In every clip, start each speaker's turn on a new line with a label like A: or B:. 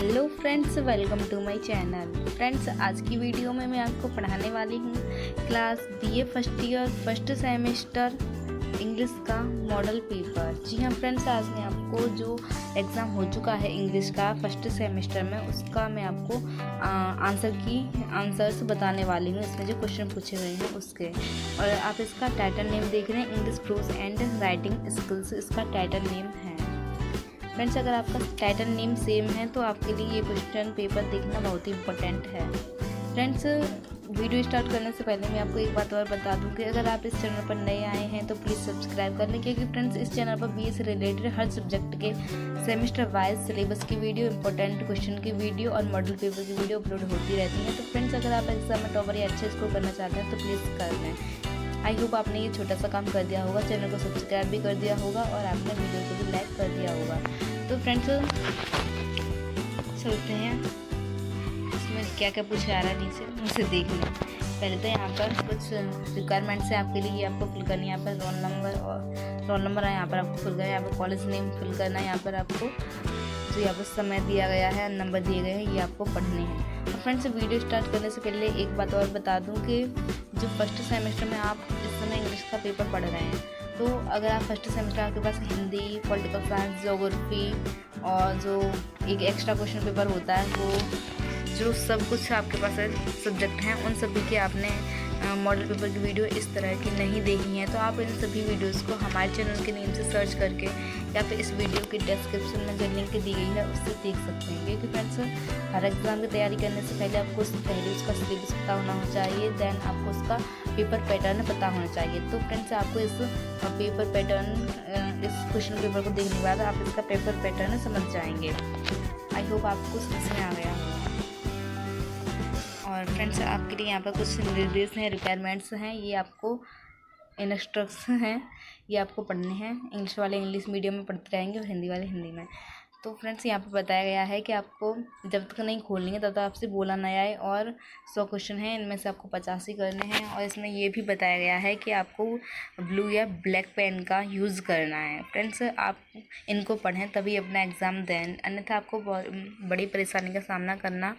A: Hello friends, welcome to my channel. Friends, आज की video में मैं आपको पढ़ाने वाली हूँ class BA first year first semester English का मॉडल पेपर। जी हाँ फ्रेंड्स, आज मैं आपको जो एग्ज़ाम हो चुका है इंग्लिश का फर्स्ट सेमेस्टर में, उसका मैं आपको आंसर्स बताने वाली हूँ। इसमें जो क्वेश्चन पूछे गए हैं उसके, और आप इसका टाइटल नेम देख रहे हैं, English pros and writing skills इसका टाइटल नेम है। फ्रेंड्स, अगर आपका टाइटल नेम सेम है तो आपके लिए ये क्वेश्चन पेपर देखना बहुत ही इम्पोर्टेंट है। फ्रेंड्स, वीडियो स्टार्ट करने से पहले मैं आपको एक बात और बता दूं कि अगर आप इस चैनल पर नए आए हैं तो प्लीज़ सब्सक्राइब कर लें, क्योंकि फ्रेंड्स इस चैनल पर बीए से रिलेटेड हर सब्जेक्ट के सेमेस्टर वाइज सिलेबस की वीडियो, इंपॉर्टेंट क्वेश्चन की वीडियो और मॉडल पेपर की वीडियो अपलोड होती रहती है। तो फ्रेंड्स, अगर आप एग्जाम में टॉपर या अच्छे स्कोर करना चाहते हैं तो प्लीज़ कर लें। आई होप आपने ये छोटा सा काम कर दिया होगा, चैनल को सब्सक्राइब भी कर दिया होगा और आपने वीडियो को भी लाइक कर दिया होगा। तो फ्रेंड्स, चलते हैं इसमें क्या क्या पूछा आ रहा है नीचे, उसे देख लें। पहले तो यहाँ पर कुछ रिक्वायरमेंट्स है आपके लिए, ये आपको फिल करनी है। यहाँ पर रोल नंबर है, यहाँ पर आपको फिल करना है। यहाँ पर कॉलेज नेम फिल करना है। यहाँ पर आपको जो यहाँ पर समय दिया गया है, नंबर दिए गए हैं, ये आपको पढ़ने हैं। और फ्रेंड्स, वीडियो स्टार्ट करने से पहले एक बात और बता दूँ कि जो फर्स्ट सेमेस्टर में आप इस समय इंग्लिश का पेपर पढ़ रहे हैं, तो अगर आप फर्स्ट सेमेस्टर आपके पास हिंदी, पॉलिटिकल साइंस, ज्योग्राफी और जो एक एक्स्ट्रा क्वेश्चन पेपर होता है, वो जो सब कुछ आपके पास सब्जेक्ट हैं, उन सभी के आपने मॉडल पेपर की वीडियो इस तरह की नहीं देखी है, तो आप इन सभी वीडियोस को हमारे चैनल के नेम से सर्च करके या फिर इस वीडियो के डिस्क्रिप्शन में जो लिंक दी गई है उससे देख सकते हैं। क्योंकि फ्रेंड्स, हर एग्ज़ाम की तैयारी करने से पहले आपको पहले उसका सिलेबस पता होना चाहिए, देन आपको उसका पेपर पैटर्न पता होना चाहिए। तो फ्रेंड्स, आपको इस पेपर पैटर्न, इस क्वेश्चन पेपर को देखने के बाद आप इसका पेपर पैटर्न समझ जाएंगे। आई होप आपको समझ में आ गया। और फ्रेंड्स, आपके लिए यहाँ पर कुछ निर्देश हैं, रिक्वायरमेंट्स हैं, ये आपको इंस्ट्रक्शन हैं, ये आपको पढ़ने हैं। इंग्लिश वाले इंग्लिश मीडियम में पढ़ते रहेंगे और हिंदी वाले हिंदी में। तो फ्रेंड्स, यहाँ पर बताया गया है कि आपको जब तक नहीं खोलेंगे तब तक आपसे बोला ना आए, और 100 क्वेश्चन हैं, इनमें से आपको 85 ही करने हैं। और इसमें ये भी बताया गया है कि आपको ब्लू या ब्लैक पेन का यूज़ करना है। फ्रेंड्स, आप इनको पढ़ें तभी अपना एग्ज़ाम दें, अन्यथा आपको बड़ी परेशानी का सामना करना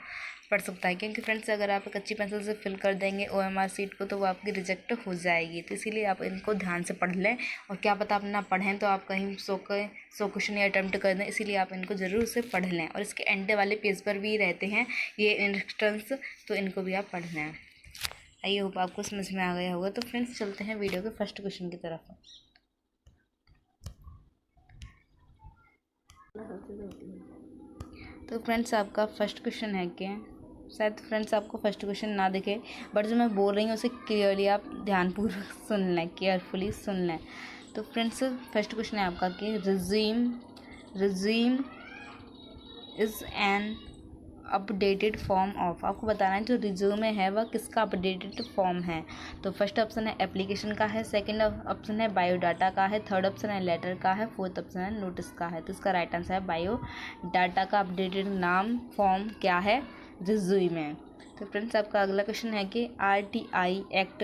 A: पड़ सकता है। क्योंकि फ्रेंड्स, अगर आप कच्ची पेंसिल से फिल कर देंगे OMR सीट को तो वो आपकी रिजेक्ट हो जाएगी। तो इसीलिए आप इनको ध्यान से पढ़ लें, और क्या पता आप ना पढ़ें तो आप कहीं 100 क्वेश्चन या अटैम्प्ट कर दें, इसीलिए आप इनको ज़रूर से पढ़ लें। और इसके एंड वाले पेज पर भी रहते हैं ये इंस्ट्रक्शंस, तो इनको भी आप पढ़ लें। आई होप आपको समझ में आ गया होगा। तो फ्रेंड्स, चलते हैं वीडियो के फर्स्ट क्वेश्चन की तरफ। तो फ्रेंड्स, आपका फर्स्ट क्वेश्चन है कि शायद फ्रेंड्स आपको फर्स्ट क्वेश्चन ना दिखे, बट जो मैं बोल रही हूँ उसे क्लियरली आप ध्यानपूर्वक सुन लें, केयरफुली सुन लें। तो फ्रेंड्स, फर्स्ट क्वेश्चन है आपका कि resume is an updated form of. आपको बताना है जो रिज्यूमे है वह किसका अपडेटेड फॉर्म है। तो फर्स्ट ऑप्शन है एप्लीकेशन का है, सेकंड ऑप्शन है बायोडाटा का है, थर्ड ऑप्शन है लेटर का है, फोर्थ ऑप्शन है नोटिस का है। तो इसका राइट आंसर है बायोडाटा का अपडेटेड नाम फॉर्म क्या है, रिज्यूमे। तो फ्रेंड्स, आपका अगला क्वेश्चन है कि RTI act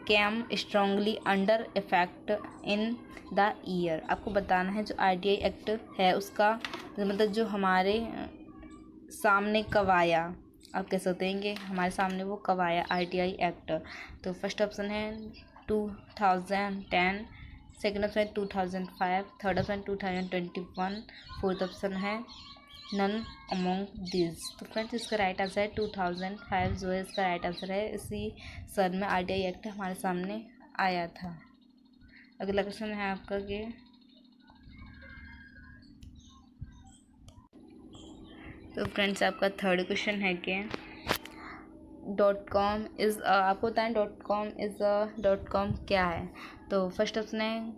A: came strongly under effect in the year. आपको बताना है जो RTI एक्ट है उसका मतलब जो हमारे सामने कब आया, आप कह सकते हैं कि हमारे सामने वो कब आया RTI एक्ट। तो फर्स्ट ऑप्शन है 2010, सेकंड ऑप्शन है 2005, थर्ड ऑप्शन 2021, फोर्थ ऑप्शन है नन अमोंग दिस। तो फ्रेंड्स, इसका राइट आंसर है 2005 जो है इसका राइट आंसर है। इसी सन में RTI एक्ट हमारे सामने आया था। अगला क्वेश्चन है आपका कि तो फ्रेंड्स, आपका थर्ड क्वेश्चन है कि .com इज़, आपको बताएं .com क्या है। तो फर्स्ट ऑप्शन है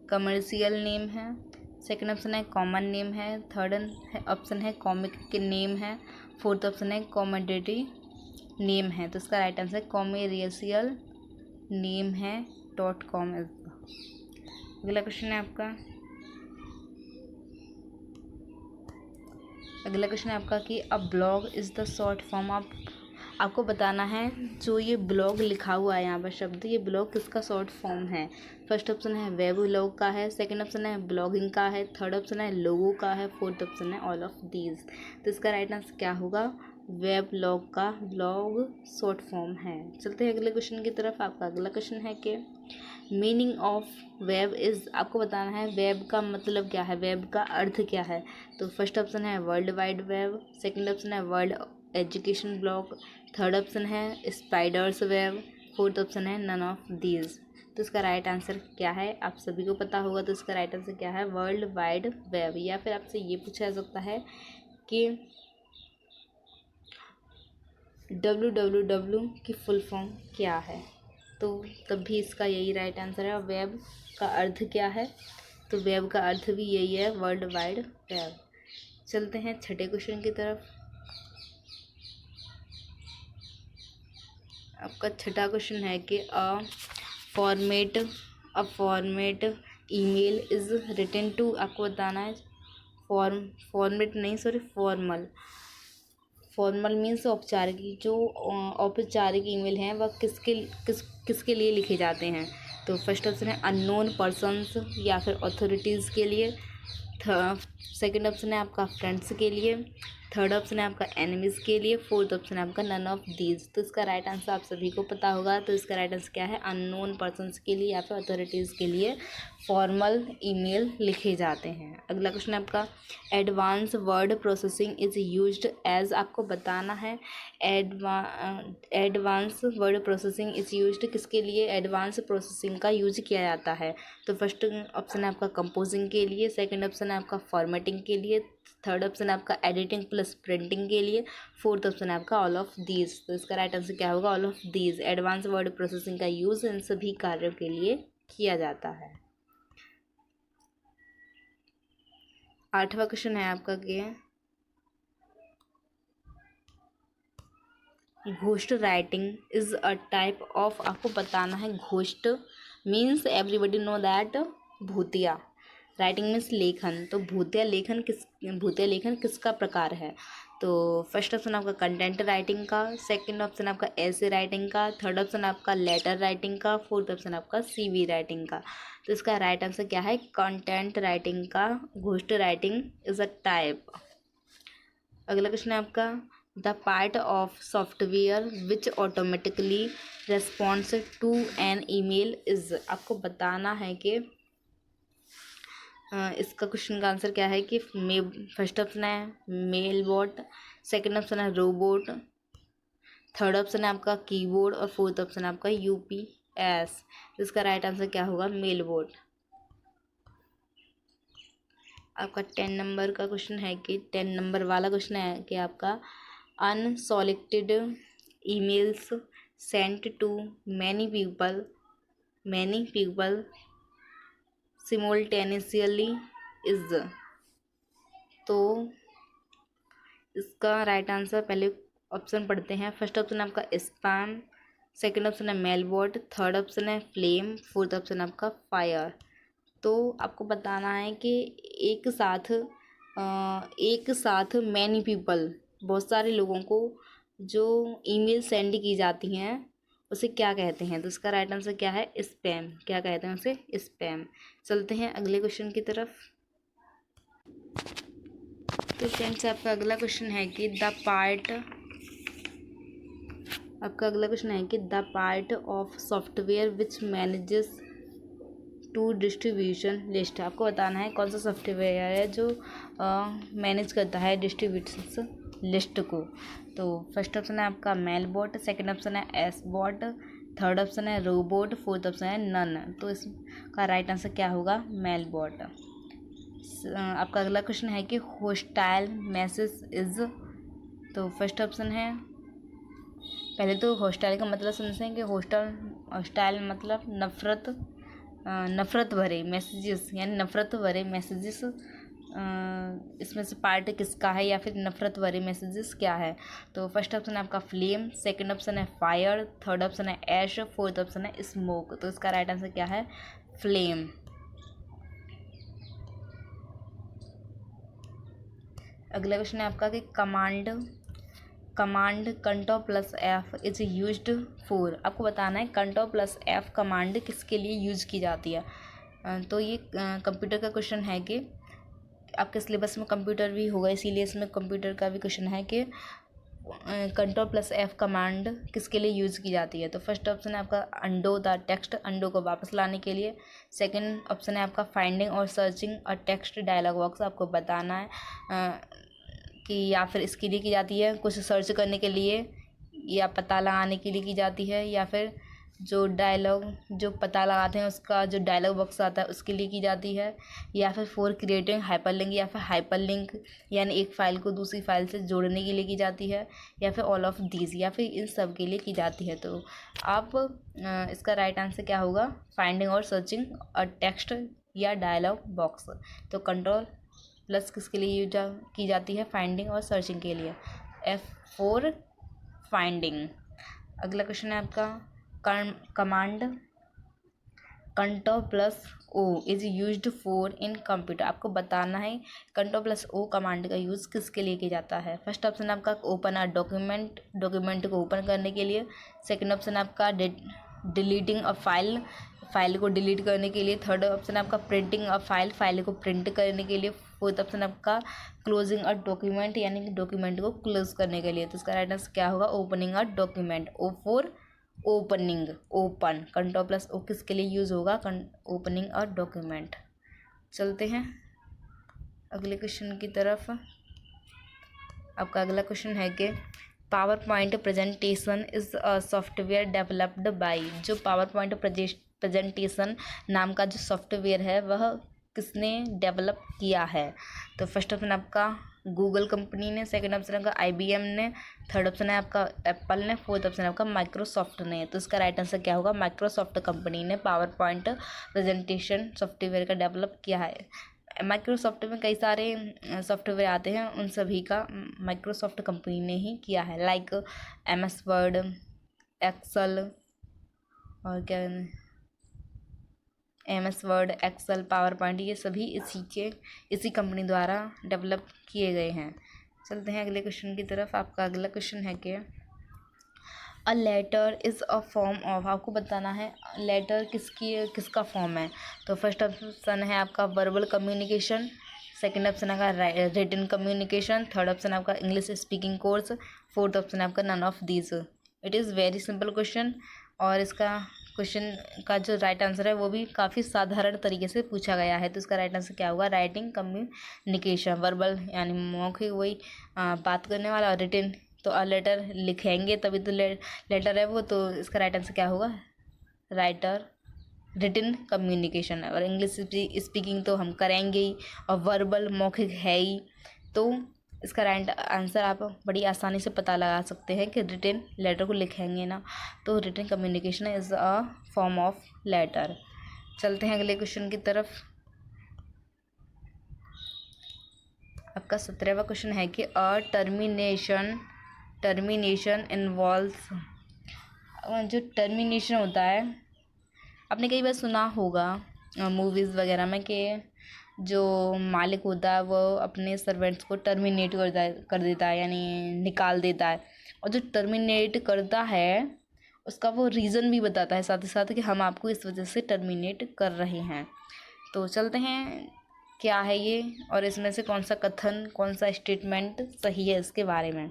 A: कमर्शियल नेम है, सेकंड ऑप्शन है कॉमन नेम है, थर्ड ऑप्शन है कॉमिक के नेम है, फोर्थ ऑप्शन है कॉमोडिटी नेम है। तो इसका राइट आंसर कॉमर्शियल नेम है .com इज़। अगला क्वेश्चन है आपका कि a blog is the short form of आपको बताना है जो ये ब्लॉग लिखा हुआ है यहाँ पर शब्द, ये ब्लॉग किसका शॉर्ट फॉर्म है। फर्स्ट ऑप्शन है वेब ब्लॉग का है, सेकंड ऑप्शन है ब्लॉगिंग का है, थर्ड ऑप्शन है लोगो का है, फोर्थ ऑप्शन है ऑल ऑफ दीज। तो इसका राइट आंसर क्या होगा, वेब ब्लॉग का ब्लॉग शॉर्ट फॉर्म है। चलते हैं अगले क्वेश्चन की तरफ। आपका अगला क्वेश्चन है कि मीनिंग ऑफ वेब इज़, आपको बताना है वेब का मतलब क्या है, वेब का अर्थ क्या है। तो फर्स्ट ऑप्शन है world wide web, second option है world education blog, third option है स्पाइडर्स वेब, फोर्थ ऑप्शन है नन ऑफ दीज। तो इसका राइट आंसर क्या है, आप सभी को पता होगा। तो इसका राइट आंसर क्या है, वर्ल्ड वाइड वेब। या फिर आपसे ये पूछा जा सकता है कि www की फुल फॉर्म क्या है, तो तब भी इसका यही राइट आंसर है। और वेब का अर्थ क्या है, तो वेब का अर्थ भी यही है, वर्ल्ड वाइड वेब। चलते हैं छठे क्वेश्चन की तरफ। आपका छठा क्वेश्चन है कि format email is written to, आपको बताना है फॉर्मेट नहीं सॉरी फॉर्मल मीन्स औपचारिक, जो औपचारिक ईमेल हैं वह किसके लिए लिखे जाते हैं। तो फर्स्ट ऑप्शन है अननोन पर्सन्स या फिर अथॉरिटीज़ के लिए, सेकंड ऑप्शन है आपका फ्रेंड्स के लिए, थर्ड ऑप्शन है आपका एनिमीज़ के लिए, फोर्थ ऑप्शन है आपका नन ऑफ दीज। तो इसका राइट आंसर आप सभी को पता होगा। तो इसका राइट आंसर क्या है, अननोन पर्सन्स के लिए या फिर अथॉरिटीज़ के लिए फॉर्मल ईमेल लिखे जाते हैं। अगला क्वेश्चन है आपका advance word processing is used as, आपको बताना है advance word processing is used किसके लिए, एडवांस प्रोसेसिंग का यूज किया जाता है। तो फर्स्ट ऑप्शन है आपका कंपोजिंग के लिए, सेकंड ऑप्शन है आपका फॉर्मेटिंग के लिए, थर्ड ऑप्शन है आपका एडिटिंग प्लस प्रिंटिंग के लिए, फोर्थ ऑप्शन है आपका ऑल ऑफ दीज। तो इसका राइट आंसर क्या होगा, all of these. Advance word processing का यूज़ इन सभी कार्यों के लिए किया जाता है। आठवां क्वेश्चन है आपका कि ghost writing is a type of, आपको बताना है ghost means everybody know that भूतिया, राइटिंग मीन्स लेखन। तो भूतिया लेखन किसका प्रकार है। तो फर्स्ट ऑप्शन आपका कंटेंट राइटिंग का, सेकंड ऑप्शन आपका ऐसे राइटिंग का, थर्ड ऑप्शन आपका लेटर राइटिंग का, फोर्थ ऑप्शन आपका सीवी राइटिंग का। तो इसका राइट आंसर क्या है, कंटेंट राइटिंग का ghost writing is a type. अगला क्वेश्चन है आपका the part of software which automatically response to an email is, आपको बताना है कि इसका क्वेश्चन का आंसर क्या है कि फर्स्ट ऑप्शन है मेल बॉट, सेकेंड ऑप्शन है रोबोट, थर्ड ऑप्शन है आपका कीबोर्ड और फोर्थ ऑप्शन है आपका यूपीएस। इसका राइट आंसर क्या होगा, मेल बॉट। आपका 10 नंबर का क्वेश्चन है कि 10 नंबर वाला क्वेश्चन है कि आपका unsolicited emails sent to many people simultaneously is, तो इसका राइट आंसर पहले ऑप्शन पढ़ते हैं। फर्स्ट ऑप्शन आपका स्पैम, सेकंड ऑप्शन है मेलबॉट, थर्ड ऑप्शन है फ्लेम, फोर्थ ऑप्शन आपका फायर। तो आपको बताना है कि एक साथ मैनी पीपल, बहुत सारे लोगों को जो ईमेल सेंड की जाती हैं उसे क्या कहते हैं। तो इसका राइट आंसर क्या है, स्पैम। क्या कहते हैं उसे, स्पैम। चलते हैं अगले क्वेश्चन की तरफ। तो फ्रेंड्स आपका अगला क्वेश्चन है कि the part of software which manages to distribution list, आपको बताना है कौन सा सॉफ्टवेयर है जो मैनेज करता है डिस्ट्रीब्यूशन लिस्ट को। तो फर्स्ट ऑप्शन है आपका मेल बॉट, सेकेंड ऑप्शन है एस बॉट, थर्ड ऑप्शन है रोबोट, फोर्थ ऑप्शन है नन। तो इसका राइट आंसर क्या होगा, मेल बॉट। आपका अगला क्वेश्चन है कि होस्टाइल मैसेज इज, तो फर्स्ट ऑप्शन है, पहले तो होस्टाइल का मतलब समझते हैं कि होस्टाइल मतलब नफ़रत भरे मैसेजेस, यानी नफ़रत भरे मैसेजेस, इसमें से पार्ट किसका है या फिर नफ़रत भरे मैसेजेस क्या है। तो फर्स्ट ऑप्शन है आपका फ्लेम, सेकंड ऑप्शन है फायर, थर्ड ऑप्शन है ऐश, फोर्थ ऑप्शन है स्मोक। तो इसका राइट आंसर क्या है, फ्लेम। अगला क्वेश्चन है आपका कि command control plus F is used for, आपको बताना है कंट्रोल प्लस एफ कमांड किसके लिए यूज़ की जाती है। तो ये कंप्यूटर का क्वेश्चन है कि आपके सिलेबस में कंप्यूटर भी होगा, इसीलिए इसमें कंप्यूटर का भी क्वेश्चन है कि कंट्रोल प्लस एफ कमांड किसके लिए यूज़ की जाती है। तो फर्स्ट ऑप्शन है आपका अंडो द टेक्स्ट, अंडो को वापस लाने के लिए। सेकंड ऑप्शन है आपका फाइंडिंग और searching a text dialogue box, आपको बताना है कि या फिर इसके लिए की जाती है कुछ सर्च करने के लिए, या पता लगाने के लिए की जाती है, या फिर जो डायलॉग जो पता लगाते हैं उसका जो डायलॉग बॉक्स आता है उसके लिए की जाती है, या फिर फॉर क्रिएटिंग हाइपरलिंक, या फिर हाइपरलिंक यानी एक फ़ाइल को दूसरी फाइल से जोड़ने के लिए की जाती है, या फिर ऑल ऑफ दीज, या फिर इन सब के लिए की जाती है। तो आप इसका राइट आंसर क्या होगा, फाइंडिंग और सर्चिंग अ टेक्स्ट या डायलॉग बॉक्स। तो कंट्रोल प्लस किसके लिए यूज की जाती है, फाइंडिंग और सर्चिंग के लिए, F4 फाइंडिंग। अगला क्वेश्चन है आपका command control plus O is used for in computer, आपको बताना है कंट्रोल प्लस ओ कमांड का यूज़ किसके लिए किया जाता है। फर्स्ट ऑप्शन आपका ओपन अ डॉक्यूमेंट, डॉक्यूमेंट को ओपन करने के लिए। सेकंड ऑप्शन आपका डिलीटिंग अ फाइल, फाइल को डिलीट करने के लिए। थर्ड ऑप्शन आपका प्रिंटिंग अ फाइल, फाइल को प्रिंट करने के लिए। फोर्थ ऑप्शन आपका क्लोजिंग अ डॉक्यूमेंट यानी कि डॉक्यूमेंट को क्लोज करने के लिए। तो इसका राइट आंसर क्या होगा, opening a document, O4 opening, open control plus O किसके लिए यूज़ होगा, ओपनिंग अ डॉक्यूमेंट। चलते हैं अगले क्वेश्चन की तरफ। आपका अगला क्वेश्चन है कि power point presentation is a software developed by, जो पावर पॉइंट प्रेजेंटेशन नाम का जो सॉफ्टवेयर है वह किसने डेवलप किया है। तो फर्स्ट ऑप्शन आपका गूगल कंपनी ने, सेकंड ऑप्शन आपका IBM ने, थर्ड ऑप्शन है आपका एप्पल ने, फोर्थ ऑप्शन आपका माइक्रोसॉफ्ट ने। तो इसका राइट आंसर क्या होगा, माइक्रोसॉफ्ट कंपनी ने पावर पॉइंट प्रेजेंटेशन सॉफ्टवेयर का डेवलप किया है। माइक्रोसॉफ्ट में कई सारे सॉफ्टवेयर आते हैं, उन सभी का माइक्रोसॉफ्ट कंपनी ने ही किया है, लाइक MS वर्ड, एक्सेल, और क्या MS Word, Excel, PowerPoint, ये सभी इसी कंपनी द्वारा डेवलप किए गए हैं। चलते हैं अगले क्वेश्चन की तरफ। आपका अगला क्वेश्चन है कि a letter is a form of, आपको बताना है लेटर किसका फॉर्म है। तो फर्स्ट ऑप्शन है आपका वर्बल कम्युनिकेशन, सेकंड ऑप्शन आपका रिटन कम्युनिकेशन, थर्ड ऑप्शन आपका English speaking course, fourth option आपका none of these. It is very simple question, और इसका क्वेश्चन का जो राइट आंसर है वो भी काफ़ी साधारण तरीके से पूछा गया है। तो इसका राइट आंसर क्या होगा, राइटिंग कम्युनिकेशन, वर्बल यानी मौखिक वही बात करने वाला, और रिटन तो लेटर लिखेंगे तभी तो लेटर है वो। तो इसका राइट आंसर क्या होगा, राइटर रिटन कम्युनिकेशन है। और इंग्लिश स्पीकिंग तो हम करेंगे ही, और वर्बल मौखिक है ही। तो इसका राइट आंसर आप बड़ी आसानी से पता लगा सकते हैं कि रिटन लेटर को लिखेंगे ना, तो written communication is a form of letter. चलते हैं अगले क्वेश्चन की तरफ। आपका 17वां क्वेश्चन है कि टर्मिनेशन इन्वॉल्व्स, जो टर्मिनेशन होता है आपने कई बार सुना होगा मूवीज़ वगैरह में कि जो मालिक होता है वो अपने सर्वेंट्स को टर्मिनेट कर देता है यानी निकाल देता है, और जो टर्मिनेट करता है उसका वो रीज़न भी बताता है साथ ही साथ कि हम आपको इस वजह से टर्मिनेट कर रहे हैं। तो चलते हैं क्या है ये, और इसमें से कौन सा कथन, कौन सा स्टेटमेंट सही है इसके बारे में।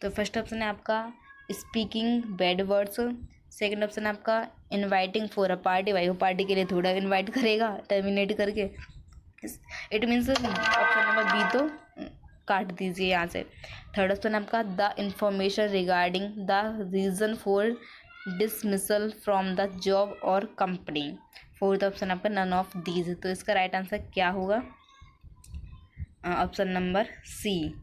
A: तो फर्स्ट ऑप्शन है आपका speaking bad words, second option आपका इनवाइटिंग फॉर अ पार्टी, भाई वो पार्टी के लिए थोड़ा इनवाइट करेगा टर्मिनेट करके, it means option number B तो काट दीजिए यहाँ से। थर्ड ऑप्शन आपका the information regarding the reason for dismissal from the job और कंपनी, फोर्थ ऑप्शन आपका नन ऑफ दीज। तो इसका राइट आंसर क्या होगा, option number C,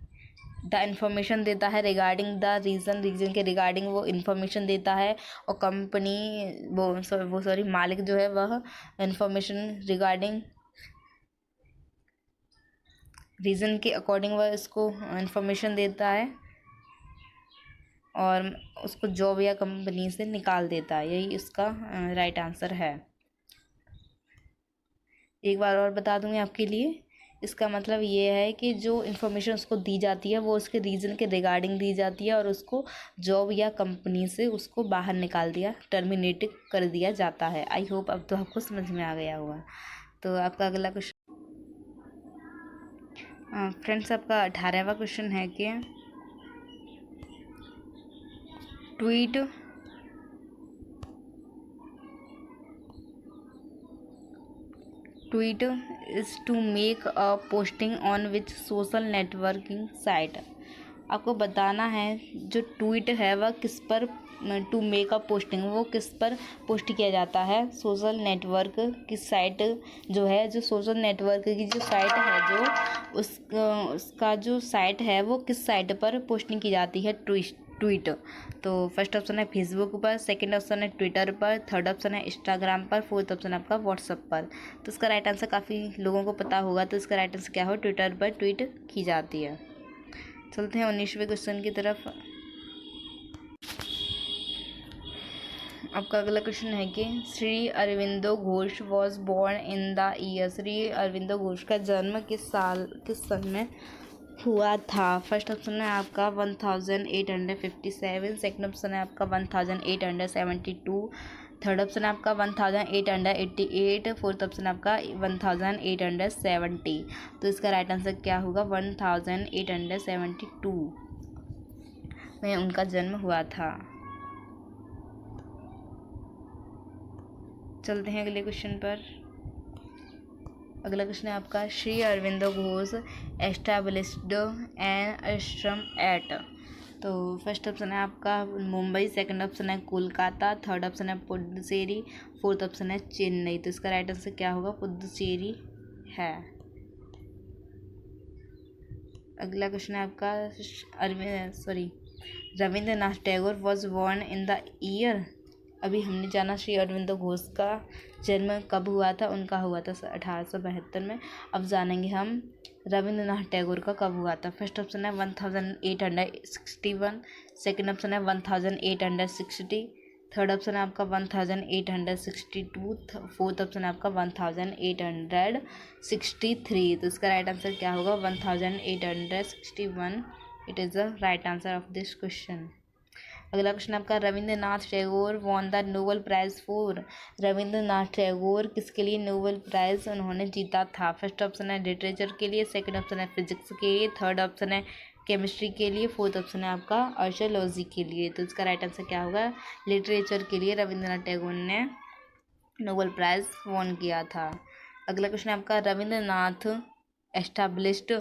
A: the information देता है रिगार्डिंग द रीज़न के रिगार्डिंग वो इन्फॉर्मेशन देता है, और कंपनी वो सॉरी मालिक जो है वह इन्फॉर्मेशन रिगार्डिंग रीज़न के अकॉर्डिंग वह इसको इन्फॉर्मेशन देता है और उसको जॉब या कंपनी से निकाल देता है। यही इसका राइट आंसर है। एक बार और बता दूंगी आपके लिए इसका मतलब ये है कि जो इन्फॉर्मेशन उसको दी जाती है वो उसके रीज़न के रिगार्डिंग दी जाती है और उसको जॉब या कंपनी से उसको बाहर निकाल दिया, टर्मिनेट कर दिया जाता है। आई होप अब तो आपको समझ में आ गया होगा। तो आपका अगला क्वेश्चन फ्रेंड्स, आपका 18वां क्वेश्चन है कि tweet is to make a posting on which social networking site. आपको बताना है जो ट्वीट है वह किस पर, टू मेक अ पोस्टिंग वो किस पर पोस्ट किया जाता है, सोशल नेटवर्क की साइट जो है, जो सोशल नेटवर्क की जो साइट है, जो उसका जो साइट है वो किस साइट पर पोस्टिंग की जाती है, ट्वीट। तो फर्स्ट ऑप्शन है फेसबुक पर, सेकंड ऑप्शन है ट्विटर पर, थर्ड ऑप्शन है इंस्टाग्राम पर, फोर्थ ऑप्शन आपका व्हाट्सएप पर। तो इसका राइट आंसर काफ़ी लोगों को पता होगा, तो इसका राइट आंसर क्या हो, ट्विटर पर ट्वीट की जाती है। चलते हैं 19वें क्वेश्चन की तरफ। आपका अगला क्वेश्चन है कि Shri Aurobindo Ghosh was born in the year. Shri Aurobindo Ghosh का जन्म किस सन में हुआ था। फर्स्ट ऑप्शन है आपका 1857, सेकंड ऑप्शन है आपका 1872, थर्ड ऑप्शन है आपका 1888, फोर्थ ऑप्शन आपका 1870। तो इसका राइट आंसर क्या होगा, 1872 में उनका जन्म हुआ था। चलते हैं अगले क्वेश्चन पर। अगला क्वेश्चन है आपका श्री अरविंदो घोष एस्टैब्लिश्ड एन आश्रम एट। तो फर्स्ट ऑप्शन है आपका मुंबई, सेकंड ऑप्शन है कोलकाता, थर्ड ऑप्शन है पुडुचेरी, फोर्थ ऑप्शन है चेन्नई। तो इसका राइट आंसर क्या होगा, पुडुचेरी है। अगला क्वेश्चन है आपका Rabindranath Tagore was born in the year. अभी हमने जाना श्री अरविंदो घोष का जन्म कब हुआ था, उनका हुआ था 1872 में। अब जानेंगे हम रविंद्रनाथ टैगोर का कब हुआ था। फर्स्ट ऑप्शन है 1861, सेकंड ऑप्शन है 1860, थर्ड ऑप्शन है आपका 1862, फोर्थ ऑप्शन है आपका 1863। तो इसका राइट आंसर क्या होगा, 1861। It is the right answer of this question. अगला क्वेश्चन आपका Rabindranath Tagore won the Nobel prize for. Rabindranath Tagore किसके लिए नोबेल प्राइज़ उन्होंने जीता था। फर्स्ट ऑप्शन है लिटरेचर के लिए, सेकंड ऑप्शन है फिजिक्स के लिए, थर्ड ऑप्शन है केमिस्ट्री के लिए, फोर्थ ऑप्शन है आपका आर्कियोलॉजी के लिए। तो इसका राइट आंसर क्या होगा, लिटरेचर के लिए रविंद्रनाथ टैगोर ने नोबेल प्राइज़ वॉन किया था। अगला क्वेश्चन आपका रविंद्रनाथ एस्टैब्लिश्ड।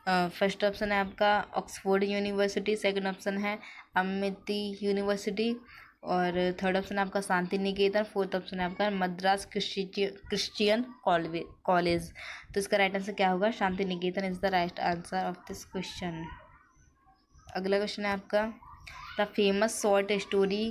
A: फर्स्ट ऑप्शन है आपका ऑक्सफोर्ड यूनिवर्सिटी, सेकंड ऑप्शन है अमिटी यूनिवर्सिटी, और थर्ड ऑप्शन है आपका शांति निकेतन, फोर्थ ऑप्शन है आपका मद्रास क्रिश्चियन कॉलेज। तो इसका राइट आंसर क्या होगा, Shanti Niketan is the right answer of this question. अगला क्वेश्चन है आपका the famous short story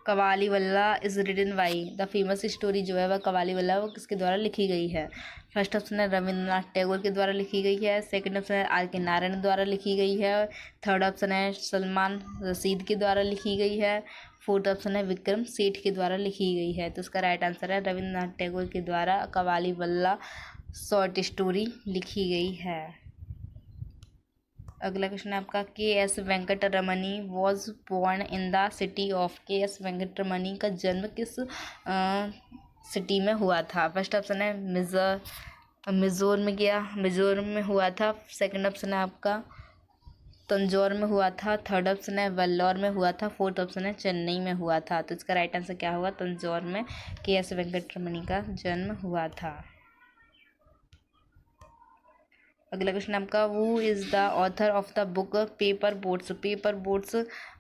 A: Kabuliwala is written by. The famous story जो है वह कवालीवाला वो किसके द्वारा लिखी गई है। फर्स्ट ऑप्शन है रविंद्रनाथ टैगोर के द्वारा लिखी गई है, सेकंड ऑप्शन है आर के नारायण द्वारा लिखी गई है, थर्ड ऑप्शन है सलमान रशीद के द्वारा लिखी गई है, फोर्थ ऑप्शन है विक्रम सेठ के द्वारा लिखी गई है। तो इसका राइट आंसर है रविंद्रनाथ टैगोर के द्वारा कवालीवाला शॉर्ट स्टोरी लिखी गई है। अगला क्वेश्चन है आपका K S Venkataramani was born in the city of. K S Venkataramani का जन्म किस सिटी में हुआ था। फर्स्ट ऑप्शन है मिजोरम में हुआ था, सेकंड ऑप्शन है आपका तंजौर में हुआ था, थर्ड ऑप्शन है वेल्लोर में हुआ था, फोर्थ ऑप्शन है चेन्नई में हुआ था। तो इसका राइट आंसर क्या होगा, तंजौर में के एस वेंकटरमणी का जन्म हुआ था। अगला क्वेश्चन आपका who is the author of the book paper boats. Paper boats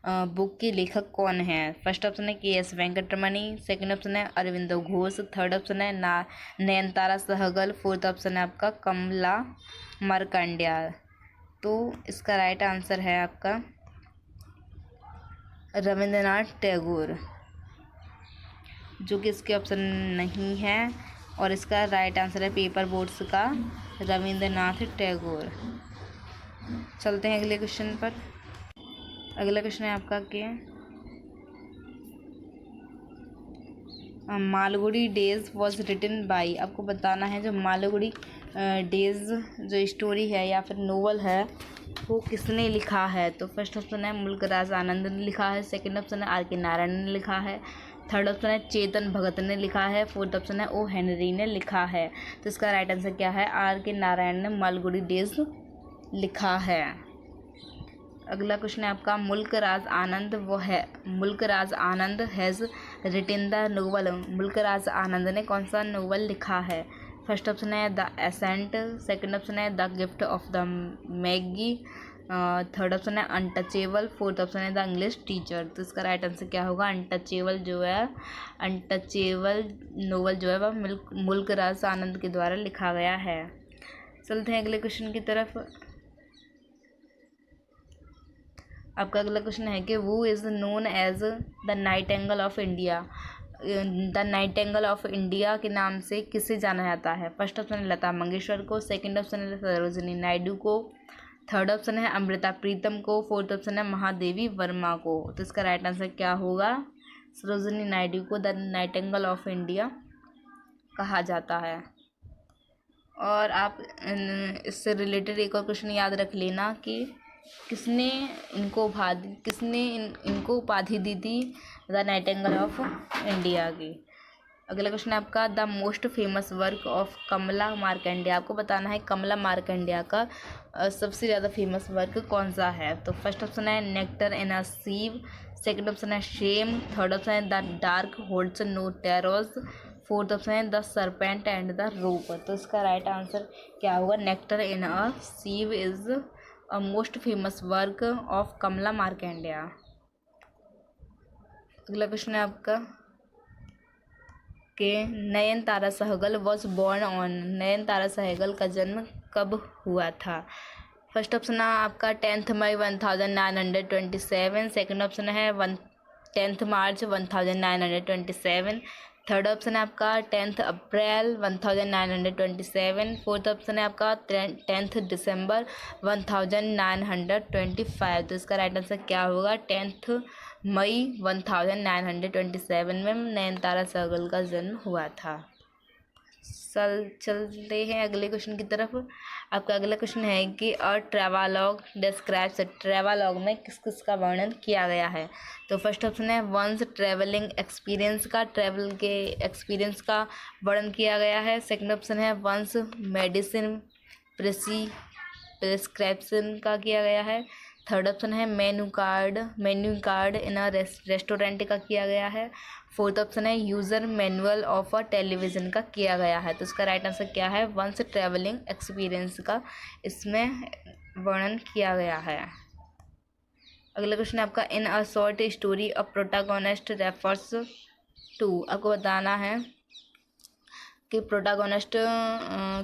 A: book के लेखक कौन है। फर्स्ट ऑप्शन है के एस वेंकटरमणी, सेकंड ऑप्शन है अरविंदो घोष, थर्ड ऑप्शन है नयनतारा सहगल, फोर्थ ऑप्शन है आपका कमला मार्कंड्या। तो इसका राइट आंसर है आपका रविंद्रनाथ टैगोर, जो कि इसके ऑप्शन नहीं है, और इसका राइट आंसर है पेपर बोट्स का रविंद्रनाथ टैगोर। चलते हैं अगले क्वेश्चन पर। अगला क्वेश्चन है आपका कि Malgudi Days was written by, आपको बताना है जो मालगुडी डेज जो स्टोरी है या फिर नोवेल है वो किसने लिखा है। तो फर्स्ट ऑप्शन है मुल्कराज आनंद ने लिखा है, सेकंड ऑप्शन है R.K. नारायण ने लिखा है, थर्ड ऑप्शन है चेतन भगत ने लिखा है, फोर्थ ऑप्शन है O. हेनरी ने लिखा है। तो इसका राइट आंसर क्या है, R.K. नारायण ने मालगुडी डेज लिखा है। अगला क्वेश्चन है आपका मुल्कराज आनंद वो है, Mulk Raj Anand has written the novel, Mulk Raj Anand ने कौन सा नोवेल लिखा है। फर्स्ट ऑप्शन है द एसेंट, सेकंड ऑप्शन है the gift of the Magi, third option है अनटचेबल, फोर्थ ऑप्शन है द इंग्लिश टीचर। तो इसका राइट आंसर क्या होगा, अनटचेबल जो है, अनटचेबल नोवेल जो है वह मुल्कराज आनंद के द्वारा लिखा गया है। चलते हैं अगले क्वेश्चन की तरफ। आपका अगला क्वेश्चन है कि who is known as the nightingale of India, the nightingale of India के नाम से किसे जाना जाता है। फर्स्ट ऑप्शन है लता मंगेशकर को, सेकंड ऑप्शन है सरोजिनी नायडू को, थर्ड ऑप्शन है अमृता प्रीतम को, फोर्थ ऑप्शन है महादेवी वर्मा को। तो इसका राइट आंसर क्या होगा, सरोजिनी नायडू को द नाइटिंगेल ऑफ इंडिया कहा जाता है। और आप इससे रिलेटेड एक और क्वेश्चन याद रख लेना कि किसने इनको उपाधि दी थी द नाइटिंगेल ऑफ इंडिया की। अगला क्वेश्चन है आपका the most famous work of Kamala Markandaya, आपको बताना है कमला मार्कंडेय का सबसे ज़्यादा फेमस वर्क कौन सा है। तो फर्स्ट ऑप्शन है nectar in a sieve, second option है शेम, थर्ड ऑप्शन है the dark holds no terrors, fourth option है the serpent and the rope. तो इसका राइट आंसर क्या होगा, nectar in a sieve is a most famous work of Kamala Markandaya. अगला question है आपका कि Nayantara Sahgal was born on, Nayantara Sahgal का जन्म कब हुआ था। फर्स्ट ऑप्शन है आपका 10 मई 1927, सेकंड ऑप्शन है 10 मार्च 1927, थर्ड ऑप्शन है आपका 10 अप्रैल 1927, फोर्थ ऑप्शन है आपका 10 दिसंबर 1925। तो इसका राइट आंसर क्या होगा, 10 मई 1927 में नयनतारा सहगल का जन्म हुआ था। चलते हैं अगले क्वेश्चन की तरफ। आपका अगला क्वेश्चन है कि अ ट्रैवलॉग डिस्क्राइब्स, ट्रैवलॉग में किस किस का वर्णन किया गया है। तो फर्स्ट ऑप्शन है वंस ट्रैवलिंग एक्सपीरियंस का, ट्रैवल के एक्सपीरियंस का वर्णन किया गया है। सेकंड ऑप्शन है वंस मेडिसिन प्रिस्क्रिप्शन का किया गया है। थर्ड ऑप्शन है मेन्यू कार्ड इन अ रेस्टोरेंट का किया गया है। फोर्थ ऑप्शन है user manual of a television का किया गया है। तो इसका राइट आंसर क्या है, वंस ट्रैवलिंग एक्सपीरियंस का इसमें वर्णन किया गया है। अगला क्वेश्चन आपका in a short story a protagonist refers to, आपको बताना है कि प्रोटागोनिस्ट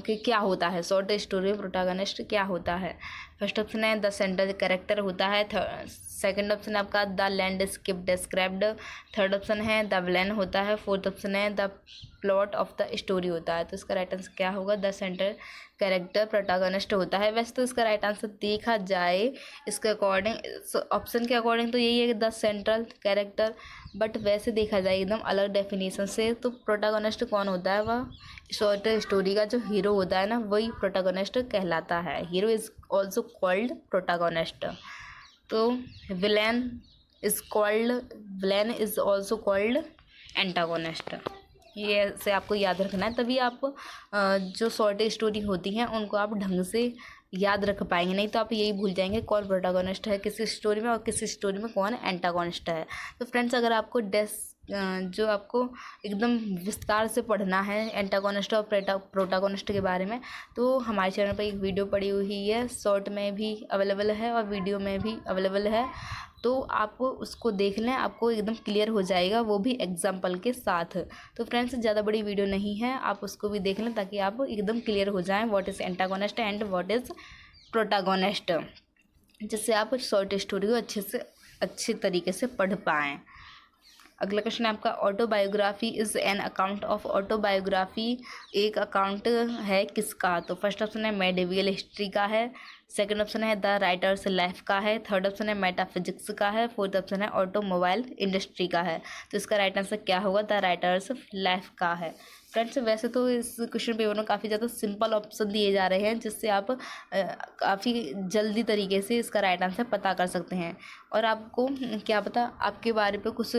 A: कि क्या होता है, शॉर्ट स्टोरी प्रोटागोनिस्ट क्या होता है। फर्स्ट ऑप्शन है द सेंट्रल कैरेक्टर होता है, सेकंड ऑप्शन है आपका the landscape described, third option है द विलेन होता है, फोर्थ ऑप्शन है the plot of the story होता है। तो इसका राइट आंसर क्या होगा, द सेंट्रल कैरेक्टर प्रोटागोनिस्ट होता है। वैसे तो इसका राइट आंसर देखा जाए इसके अकॉर्डिंग, ऑप्शन के अकॉर्डिंग तो यही है कि द सेंट्रल कैरेक्टर, बट वैसे देखा जाए एकदम अलग डेफिनेशन से तो प्रोटागोनिस्ट कौन होता है, वह शॉर्ट स्टोरी का जो हीरो होता है ना वही प्रोटागोनिस्ट कहलाता है। Hero is also called protagonist. तो villain is also called antagonist. ये ऐसे आपको याद रखना है, तभी आप जो शॉर्ट स्टोरी होती हैं उनको आप ढंग से याद रख पाएंगे, नहीं तो आप यही भूल जाएंगे कौन प्रोटागोनिस्ट है किस स्टोरी में और किस स्टोरी में कौन एंटागोनिस्ट है। तो फ्रेंड्स अगर आपको जो आपको एकदम विस्तार से पढ़ना है एंटागोनिस्ट और प्रोटागोनिस्ट के बारे में, तो हमारे चैनल पर एक वीडियो पड़ी हुई है, शॉर्ट में भी अवेलेबल है और वीडियो में भी अवेलेबल है, तो आप उसको देख लें, आपको एकदम क्लियर हो जाएगा, वो भी एग्जाम्पल के साथ। तो फ्रेंड्स ज़्यादा बड़ी वीडियो नहीं है, आप उसको भी देख लें ताकि आप एकदम क्लियर हो जाएं what is antagonist and what is protagonist, जिससे आप शॉर्ट स्टोरी को अच्छे तरीके से पढ़ पाएँ। अगला क्वेश्चन है आपका autobiography is an account of. Autobiography एक अकाउंट है किसका? तो फर्स्ट ऑप्शन है मेडिवल हिस्ट्री का है, सेकंड ऑप्शन है द राइटर्स लाइफ का है, थर्ड ऑप्शन है मेटाफिजिक्स का है, फोर्थ ऑप्शन है ऑटोमोबाइल इंडस्ट्री का है। तो इसका राइट आंसर क्या होगा? द राइटर्स लाइफ का है। फ्रेंड्स वैसे तो इस क्वेश्चन पेपर में काफ़ी ज़्यादा सिंपल ऑप्शन दिए जा रहे हैं जिससे आप काफ़ी जल्दी तरीके से इसका राइट आंसर पता कर सकते हैं, और आपको क्या पता आपके बारे पे कुछ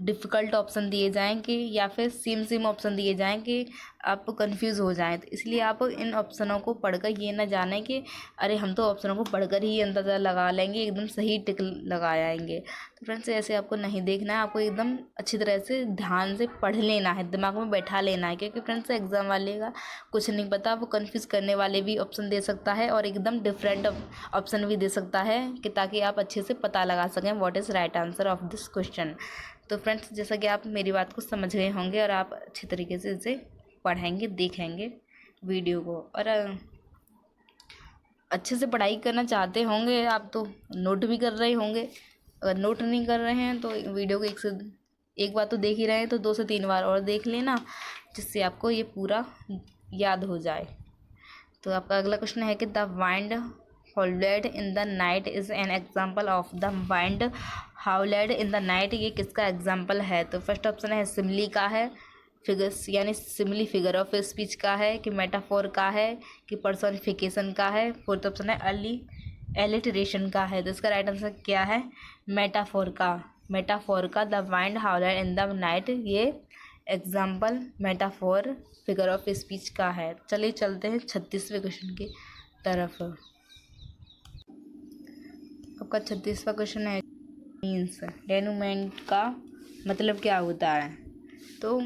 A: डिफ़िकल्ट ऑप्शन दिए जाएं कि या फिर सेम ऑप्शन दिए जाएं कि आप कंफ्यूज हो जाएं। तो इसलिए आप इन ऑप्शनों को पढ़कर ये ना जानें कि अरे हम तो ऑप्शनों को पढ़कर ही अंदाज़ा लगा लेंगे, एकदम सही टिक लगा आएंगे। तो फ्रेंड्स ऐसे आपको नहीं देखना है, आपको एकदम अच्छी तरह से ध्यान से पढ़ लेना है, दिमाग में बैठा लेना है, क्योंकि फ्रेंड्स एग्ज़ाम वाले का कुछ नहीं पता, वो कन्फ्यूज़ करने वाले भी ऑप्शन दे सकता है और एकदम डिफरेंट ऑप्शन भी दे सकता है कि ताकि आप अच्छे से पता लगा सकें what is right answer of this question. तो फ्रेंड्स जैसा कि आप मेरी बात को समझ गए होंगे और आप अच्छी तरीके से इसे पढ़ेंगे, देखेंगे वीडियो को, और अच्छे से पढ़ाई करना चाहते होंगे आप तो नोट भी कर रहे होंगे। अगर नोट नहीं कर रहे हैं तो वीडियो को एक बार तो देख ही रहे हैं तो 2 से 3 बार और देख लेना, जिससे आपको ये पूरा याद हो जाए। तो आपका अगला क्वेश्चन है कि the wind howled in the night is an example of. The wind howled in the night ये किसका एग्जाम्पल है? तो फर्स्ट ऑप्शन है सिमली का है, फिगर्स यानी सिमली फिगर ऑफ स्पीच का है, कि मेटाफोर का है, कि पर्सोनिफिकेशन का है, फोर्थ ऑप्शन है अर्ली एलिटरेशन का है। तो इसका राइट आंसर क्या है? मेटाफोर का। मेटाफोर का the wind howled in the night ये example metaphor figure of speech का है। चलिए चलते हैं 36वें क्वेश्चन की तरफ। आपका 36वां क्वेश्चन है मीन्स। डेनूमेंट का मतलब क्या होता है? तो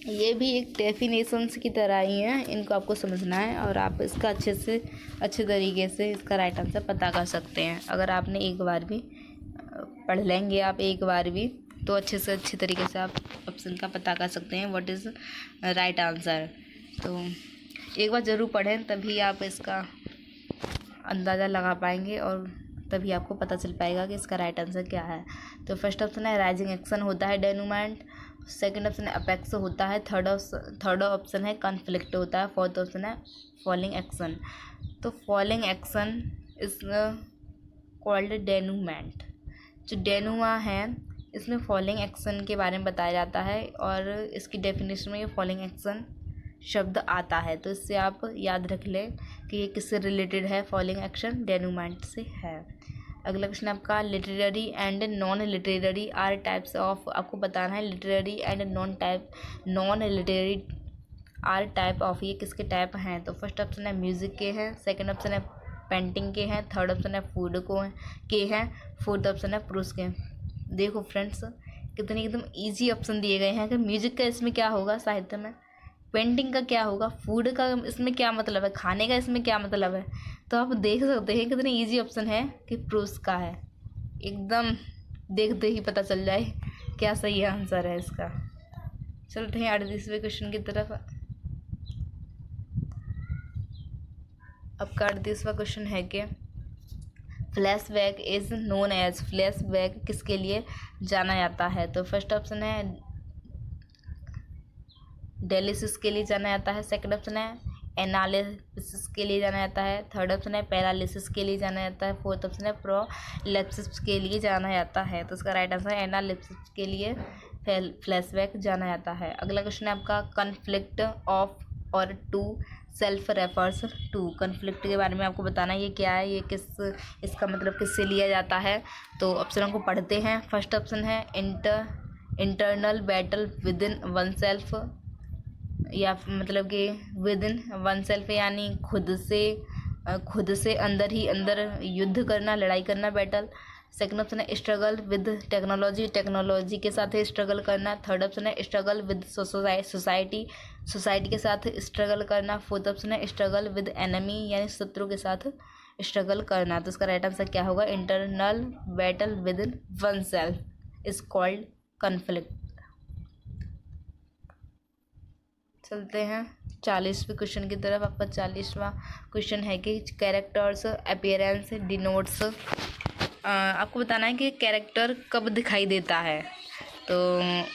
A: ये भी एक डेफिनेशंस की तरह ही है, इनको आपको समझना है और आप इसका अच्छे तरीके से इसका राइट आंसर पता कर सकते हैं। अगर आपने एक बार भी पढ़ लेंगे आप एक बार भी तो अच्छे तरीके से आप ऑप्शन का पता कर सकते हैं व्हाट इज़ राइट आंसर। तो एक बार ज़रूर पढ़ें, तभी आप इसका अंदाज़ा लगा पाएंगे और तभी आपको पता चल पाएगा कि इसका राइट आंसर क्या है। तो फर्स्ट ऑप्शन है राइजिंग एक्शन होता है डेनूमेंट, सेकंड ऑप्शन है अपेक्स होता है, थर्ड ऑप्शन है कॉन्फ्लिक्ट होता है, फोर्थ ऑप्शन है फॉलिंग एक्शन। तो फॉलिंग एक्शन इज कॉल्ड डेनूमेंट। जो डेनुमा है इसमें फॉलिंग एक्शन के बारे में बताया जाता है और इसकी डेफिनेशन में ये फॉलिंग एक्शन शब्द आता है। तो इससे आप याद रख लें कि ये किससे रिलेटेड है, फॉलिंग एक्शन डेनूमेंट से है। अगला क्वेश्चन आपका literary and non literary are types of. आपको बताना है literary and non literary are type of, ये किसके टाइप हैं? तो फर्स्ट ऑप्शन है म्यूज़िक के हैं, सेकंड ऑप्शन है पेंटिंग के हैं, थर्ड ऑप्शन है फूड के हैं, फोर्थ ऑप्शन है प्रोज के। देखो फ्रेंड्स कितने एकदम इजी ऑप्शन दिए गए हैं कि म्यूज़िक का इसमें क्या होगा साहित्य में, पेंटिंग का क्या होगा, फूड का इसमें क्या मतलब है, खाने का इसमें क्या मतलब है। तो आप देख सकते हैं कितने इजी ऑप्शन है कि प्रोज का है, एकदम देखते ही पता चल जाए क्या सही आंसर है इसका। चलते हैं 38वें क्वेश्चन की तरफ। आपका 38वां क्वेश्चन है कि flashback is known as. Flashback किसके लिए जाना जाता है? तो फर्स्ट ऑप्शन है डायलिसिस के लिए जाना जाता है, सेकंड ऑप्शन है एनालिसिस के लिए जाना जाता है, थर्ड ऑप्शन है पैरालिसिस के लिए जाना जाता है, फोर्थ ऑप्शन है प्रोलेप्सिस के लिए जाना जाता है। तो इसका राइट आंसर है एनालिसिस के लिए फ्लैशबैक जाना जाता है। अगला क्वेश्चन है आपका conflict of or to self refers to. Conflict के बारे में आपको बताना है ये क्या है, ये इसका मतलब किससे लिया जाता है। तो ऑप्शनों को पढ़ते हैं। फर्स्ट ऑप्शन है internal battle with in one self, या मतलब कि विद इन वन सेल्फ यानी खुद से अंदर ही अंदर युद्ध करना, लड़ाई करना, बैटल। सेकंड ऑप्शन है स्ट्रगल विद टेक्नोलॉजी, टेक्नोलॉजी के साथ स्ट्रगल करना। थर्ड ऑप्शन है स्ट्रगल विद सोसाइटी, सोसाइटी के साथ स्ट्रगल करना। फोर्थ ऑप्शन है स्ट्रगल विद एनिमी यानी शत्रु के साथ स्ट्रगल करना। तो इसका राइट आंसर क्या होगा? Internal battle with in one self is called conflict. चलते हैं 40वें क्वेश्चन की तरफ। आपका 40वां क्वेश्चन है कि कैरेक्टर्स अपीयरेंस डिनोट्स। आपको बताना है कि कैरेक्टर कब दिखाई देता है। तो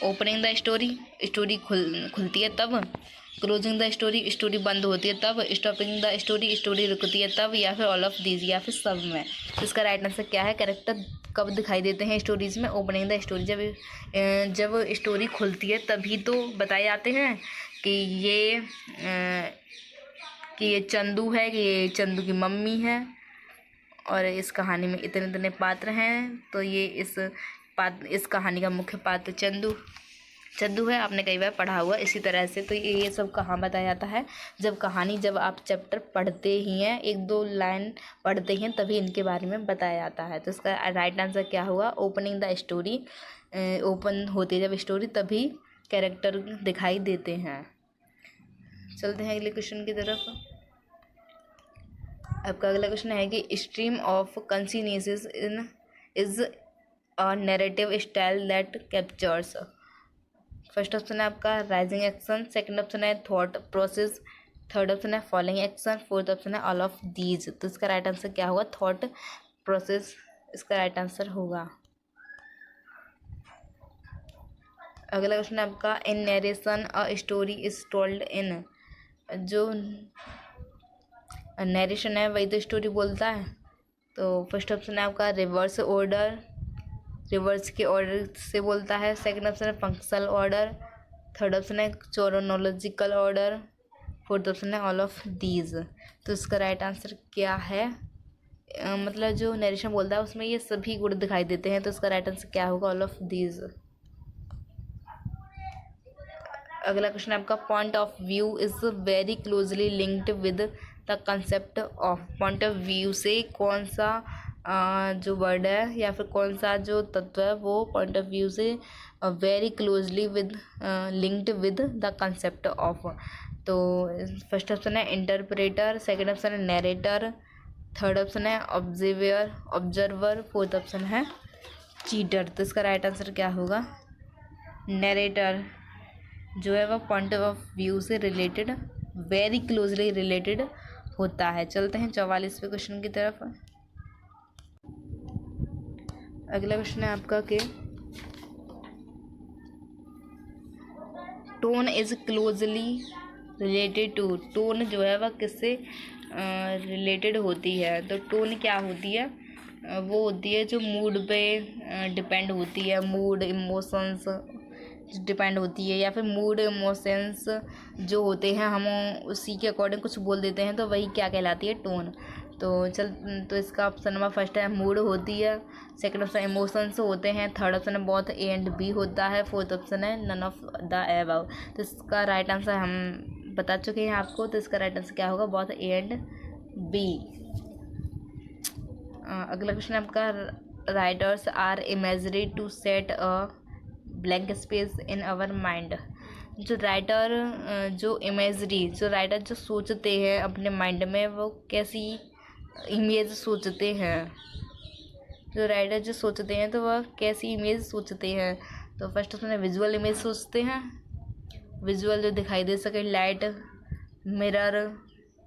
A: ओपनिंग द स्टोरी, स्टोरी खुलती है तब। क्लोजिंग द स्टोरी, स्टोरी बंद होती है तब। स्टॉपिंग द स्टोरी, स्टोरी रुकती है तब। या फिर ऑल ऑफ दीज, या फिर सब में। तो इसका राइट आंसर क्या है? कैरेक्टर कब दिखाई देते हैं स्टोरीज में? ओपनिंग द स्टोरी, जब स्टोरी खुलती है तभी तो बताए जाते हैं कि ये चंदू है, कि ये चंदू की मम्मी है, और इस कहानी में इतने इतने पात्र हैं, तो ये इस कहानी का मुख्य पात्र चंदू है। आपने कई बार पढ़ा हुआ इसी तरह से। तो ये सब कहाँ बताया जाता है? जब आप चैप्टर पढ़ते ही हैं, 1-2 लाइन पढ़ते हैं, तभी इनके बारे में बताया जाता है। तो इसका राइट आंसर क्या हुआ? ओपनिंग द स्टोरी, ओपन होती है जब स्टोरी तभी कैरेक्टर दिखाई देते हैं। चलते हैं अगले क्वेश्चन की तरफ। आपका अगला क्वेश्चन है कि stream of consciousness is a narrative style that captures. First option है आपका राइजिंग एक्शन, सेकंड ऑप्शन है थॉट प्रोसेस, थर्ड ऑप्शन है फॉलोइंग एक्शन, फोर्थ ऑप्शन है ऑल ऑफ दीज। तो इसका राइट आंसर क्या होगा? थॉट प्रोसेस इसका राइट आंसर होगा। अगला क्वेश्चन है आपका in narration a story is told in. जो नरेशन है वही तो स्टोरी बोलता है। तो फर्स्ट ऑप्शन है आपका रिवर्स ऑर्डर, रिवर्स के ऑर्डर से बोलता है। सेकंड ऑप्शन है फंक्शनल ऑर्डर, थर्ड ऑप्शन है चोरोनोलॉजिकल ऑर्डर, फोर्थ ऑप्शन है ऑल ऑफ दीज। तो इसका राइट आंसर क्या है? मतलब जो नरेशन बोलता है उसमें ये सभी गुण दिखाई देते हैं। तो इसका राइट आंसर क्या होगा? All of these. अगला क्वेश्चन आपका point of view is very closely linked with the concept of. Point of view से कौन सा जो वर्ड है या फिर कौन सा जो तत्व है वो पॉइंट ऑफ व्यू से very closely linked with the concept of. तो फर्स्ट ऑप्शन है इंटरप्रेटर, सेकंड ऑप्शन है नैरेटर, थर्ड ऑप्शन है ऑब्जर्वर, फोर्थ ऑप्शन है चीटर। तो इसका राइट आंसर क्या होगा? नैरेटर जो है वह पॉइंट ऑफ व्यू से रिलेटेड, वेरी क्लोजली रिलेटेड होता है। चलते हैं 44वें क्वेश्चन की तरफ। अगला क्वेश्चन है आपका कि tone is closely related to. Tone जो है वह किससे रिलेटेड होती है? तो टोन क्या होती है? वो होती है जो मूड पे डिपेंड होती है, मूड इमोशंस डिपेंड होती है, या फिर मूड इमोशंस जो होते हैं हम उसी के अकॉर्डिंग कुछ बोल देते हैं, तो वही क्या कहलाती है? टोन। तो इसका ऑप्शन नंबर फर्स्ट है मूड होती है, सेकंड ऑप्शन इमोशंस होते हैं, थर्ड ऑप्शन है बोथ ए एंड बी होता है, फोर्थ ऑप्शन है नन ऑफ द अबव। तो इसका राइट आंसर हम बता चुके हैं आपको। तो इसका राइट आंसर क्या होगा? Both A and B. अगला क्वेश्चन आपका writers are imagery to set a blank space in our mind. जो राइटर जो सोचते हैं अपने माइंड में, वो कैसी इमेज सोचते हैं? जो राइटर जो सोचते हैं तो वह कैसी इमेज सोचते हैं? तो फर्स्ट ऑप्शन है विजुअल इमेज सोचते हैं, विजुअल जो दिखाई दे सके, light, mirror,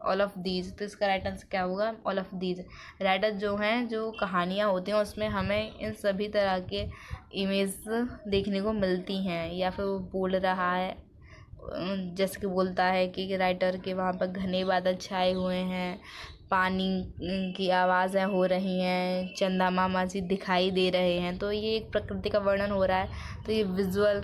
A: all of these. तो इसका राइट आंसर क्या होगा? All of these. राइटर जो हैं, जो कहानियाँ होती हैं उसमें हमें इन सभी तरह के इमेज देखने को मिलती हैं। या फिर वो बोल रहा है, जैसे कि बोलता है कि राइटर के वहाँ पर घने बादल छाए हुए हैं, पानी की आवाज़ें हो रही हैं, चंदा मामा जी दिखाई दे रहे हैं, तो ये एक प्रकृति का वर्णन हो रहा है। तो ये विजुअल,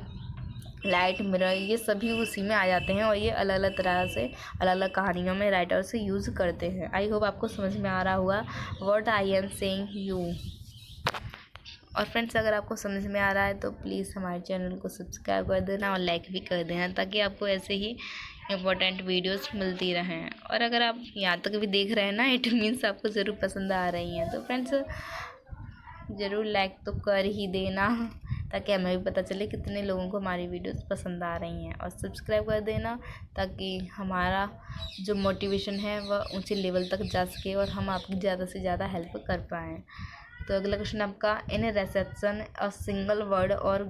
A: लाइट, मिरर, ये सभी उसी में आ जाते हैं, और ये अलग अलग तरह से अलग अलग कहानियों में राइटर से यूज़ करते हैं। आई होप आपको समझ में आ रहा होगा what I am saying you. और फ्रेंड्स, अगर आपको समझ में आ रहा है तो प्लीज़ हमारे चैनल को सब्सक्राइब कर देना और लाइक भी कर देना, ताकि आपको ऐसे ही इम्पोर्टेंट वीडियोस मिलती रहें। और अगर आप यहाँ तक भी देख रहे हैं ना, इट मीन्स आपको ज़रूर पसंद आ रही हैं। तो फ्रेंड्स ज़रूर लाइक तो कर ही देना, ताकि हमें भी पता चले कितने लोगों को हमारी वीडियोस पसंद आ रही हैं। और सब्सक्राइब कर देना, ताकि हमारा जो मोटिवेशन है वह ऊंचे लेवल तक जा सके और हम आपकी ज़्यादा से ज़्यादा हेल्प कर पाएँ। तो अगला क्वेश्चन आपका इन रिसेप्शन अ सिंगल वर्ड और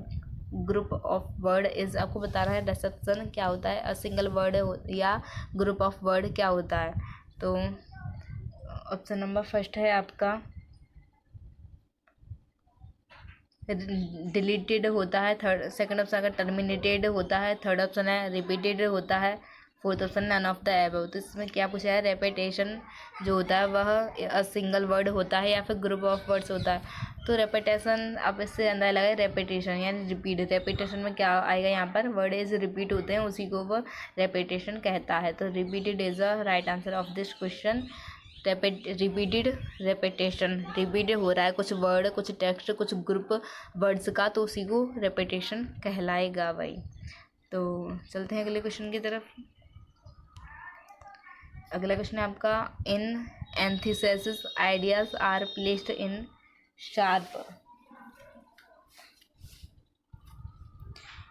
A: ग्रुप ऑफ वर्ड इज़। आपको बता रहा है रिसेप्शन क्या होता है, अ सिंगल वर्ड या ग्रुप ऑफ वर्ड क्या होता है। तो ऑप्शन नंबर फर्स्ट है आपका डिलीटेड होता है, थर्ड सेकंड ऑप्शन अगर टर्मिनेटेड होता है, थर्ड ऑप्शन है रिपीटेड होता है, fourth option none of the above. तो इसमें क्या पूछा है, रेपिटेशन जो होता है वह अ सिंगल वर्ड होता है या फिर ग्रुप ऑफ वर्ड्स होता है। तो रेपिटेशन आप इससे अंदाजा लगाए, रेपिटेशन यानी रिपीट। रेपिटेशन में क्या आएगा, यहाँ पर वर्ड इज रिपीट होते हैं, उसी को वह रेपिटेशन कहता है। तो repeated is the right answer of this question. Repeated repetition, repeat हो रहा है कुछ वर्ड, कुछ टेक्स्ट, कुछ ग्रुप वर्ड्स का, तो उसी को रेपिटेशन कहलाएगा भाई। तो चलते हैं अगले क्वेश्चन की तरफ। अगला क्वेश्चन है आपका, in antithesis ideas are placed in sharp.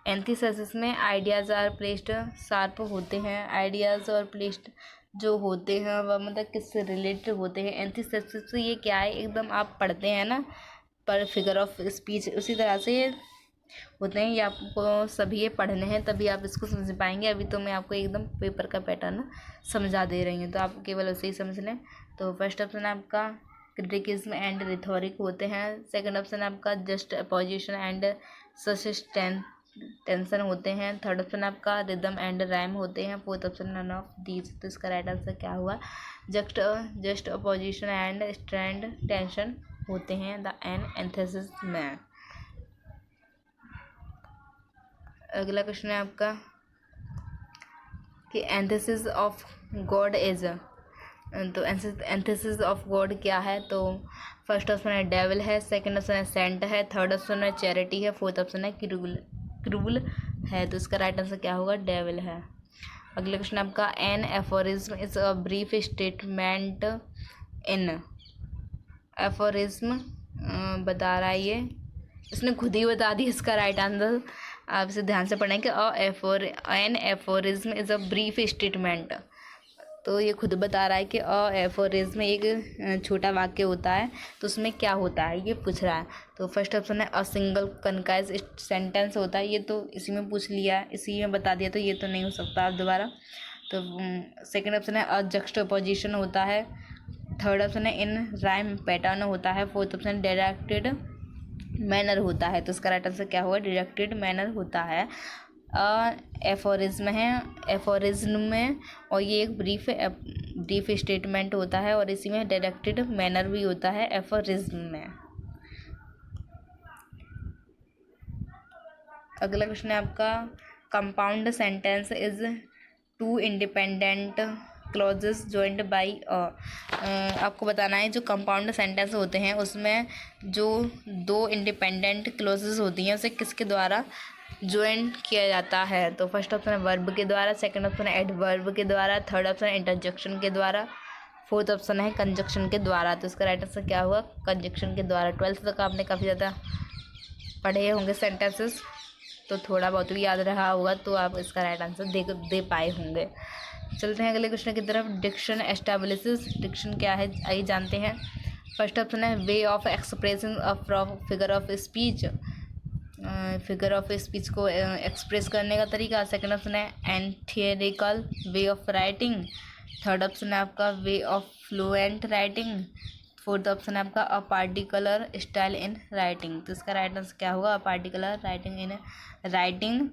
A: Antithesis में आइडियाज आर प्लेस्ड शार्प होते हैं। आइडियाज और प्लेस्ड जो होते हैं वह मतलब किससे रिलेटेड होते हैं। एंथिसिस से ये क्या है, एकदम आप पढ़ते हैं ना पर फिगर ऑफ स्पीच, उसी तरह से ये होते हैं। ये आपको सभी ये पढ़ने हैं तभी आप इसको समझ पाएंगे। अभी तो मैं आपको एकदम पेपर का पैटर्न समझा दे रही हूँ, तो आप केवल उसे ही समझ लें। तो फर्स्ट ऑप्शन आपका क्रिटिकिज्म एंड रिथोरिक होते हैं। सेकंड ऑप्शन आपका जस्ट अपोजिशन एंड टेंशन होते हैं। थर्ड ऑप्शन आपका रिदम एंड राइम होते हैं। Fourth option none of these. तो इसका राइट आंसर क्या हुआ, juxtaposition and strained tension होते हैं द एन एंथेसिस में। अगला क्वेश्चन है आपका कि एंथेसिस ऑफ गॉड इज। तो एंथेसिस ऑफ गॉड क्या है, तो फर्स्ट ऑप्शन है डेविल है, सेकंड ऑप्शन है सेंट है, थर्ड ऑप्शन है चैरिटी है, फोर्थ ऑप्शन है क्रूल है। तो इसका राइट आंसर क्या होगा, डेविल है। अगला क्वेश्चन आपका, an aphorism is a brief statement in. Aphorism बता रहा है ये, इसने खुद ही बता दी इसका राइट आंसर। आप इसे ध्यान से पढ़ें कि an aphorism is a brief statement. तो ये खुद बता रहा है कि एफोरिज्म एक छोटा वाक्य होता है, तो उसमें क्या होता है ये पूछ रहा है। तो फर्स्ट ऑप्शन है अ सिंगल कनकाइज सेंटेंस होता है, ये तो इसी में पूछ लिया, इसी में बता दिया, तो ये तो नहीं हो सकता आप दोबारा। तो सेकंड ऑप्शन है अ जक्स्टापोजिशन होता है। थर्ड ऑप्शन है इन राइम पैटर्न होता है। फोर्थ ऑप्शन डायरेक्टेड मैनर होता है। तो इसका राइट आंसर क्या होगा, डायरेक्टेड मैनर होता है। एफोरिज्म है, एफोरिज्म में, और ये एक ब्रीफ स्टेटमेंट होता है, और इसी में डायरेक्टेड मैनर भी होता है एफोरिज्म में। अगला क्वेश्चन है आपका, compound sentence is two independent clauses joined by आपको बताना है जो कंपाउंड सेंटेंस होते हैं उसमें जो दो इंडिपेंडेंट क्लॉजेस होती हैं उसे किसके द्वारा ज्वाइंट किया जाता है। तो फर्स्ट ऑप्शन है वर्ब के द्वारा, सेकंड ऑप्शन है एडवर्ब के द्वारा, थर्ड ऑप्शन है इंटरजेक्शन के द्वारा, फोर्थ ऑप्शन है कंजक्शन के द्वारा। तो इसका राइट आंसर क्या हुआ, कंजक्शन के द्वारा। 12th तक आपने काफ़ी ज़्यादा पढ़े होंगे सेंटेंसेस, तो थोड़ा बहुत भी याद रहा होगा, तो आप इसका राइट आंसर दे पाए होंगे। चलते हैं अगले क्वेश्चन की तरफ। डिक्शन एस्टैब्लिशेस, डिक्शन क्या है आइए जानते हैं। फर्स्ट ऑप्शन है way of expressing a figure of speech, figure of speech को एक्सप्रेस करने का तरीका। सेकंड ऑप्शन है एंथेरिकल way of writing. Third option है आपका way of fluent writing. Fourth option है आपका a particular style in writing. तो इसका राइट आंसर क्या होगा, a particular writing in writing,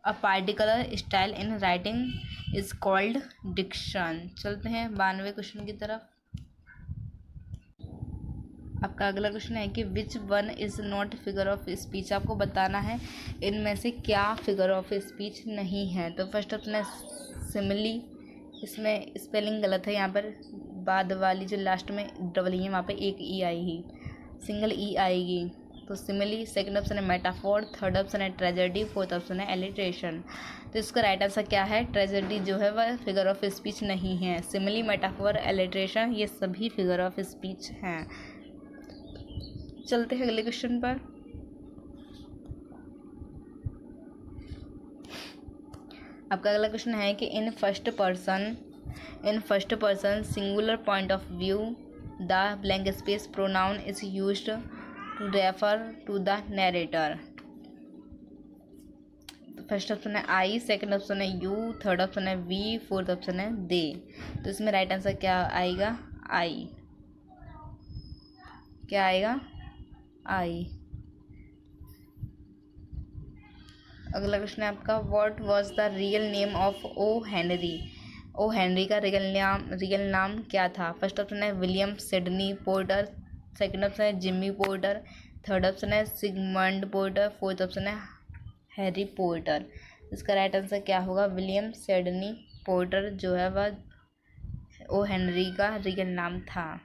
A: a particular style in writing is called diction. चलते हैं 92वें क्वेश्चन की तरफ। आपका अगला क्वेश्चन है कि which one is not figure of speech. आपको बताना है इनमें से क्या फिगर ऑफ स्पीच नहीं है। तो फर्स्ट ऑप्शन है सिमिली, इसमें स्पेलिंग गलत है, यहाँ पर बाद वाली जो लास्ट में डबल ई है वहाँ पे एक ई आएगी, सिंगल ई आएगी, तो सिमिली। सेकंड ऑप्शन है मेटाफोर, थर्ड ऑप्शन है ट्रेजेडी, फोर्थ ऑप्शन है एलिट्रेशन। तो इसका राइट आंसर क्या है, ट्रेजेडी जो है वह फिगर ऑफ स्पीच नहीं है। सिमिली, मेटाफोर, एलिट्रेशन ये सभी फिगर ऑफ स्पीच हैं। चलते हैं अगले क्वेश्चन पर। आपका अगला क्वेश्चन है कि in first person singular point of view the blank space pronoun is used to refer to the narrator. First option है आई, सेकंड ऑप्शन है यू, थर्ड ऑप्शन है वी, फोर्थ ऑप्शन है they. तो इसमें right answer क्या आएगा, आई। क्या आएगा, आई। अगला क्वेश्चन है आपका, what was the real name of O Henry. O Henry का रियल नाम क्या था? फर्स्ट ऑप्शन है William Sydney Porter, second option है जिमी पोर्टर, थर्ड ऑप्शन है सिगमंड पोर्टर, फोर्थ ऑप्शन है हैरी पोर्टर। इसका राइट आंसर क्या होगा? विलियम सिडनी पोर्टर जो है वह ओ हेनरी का रियल नाम था।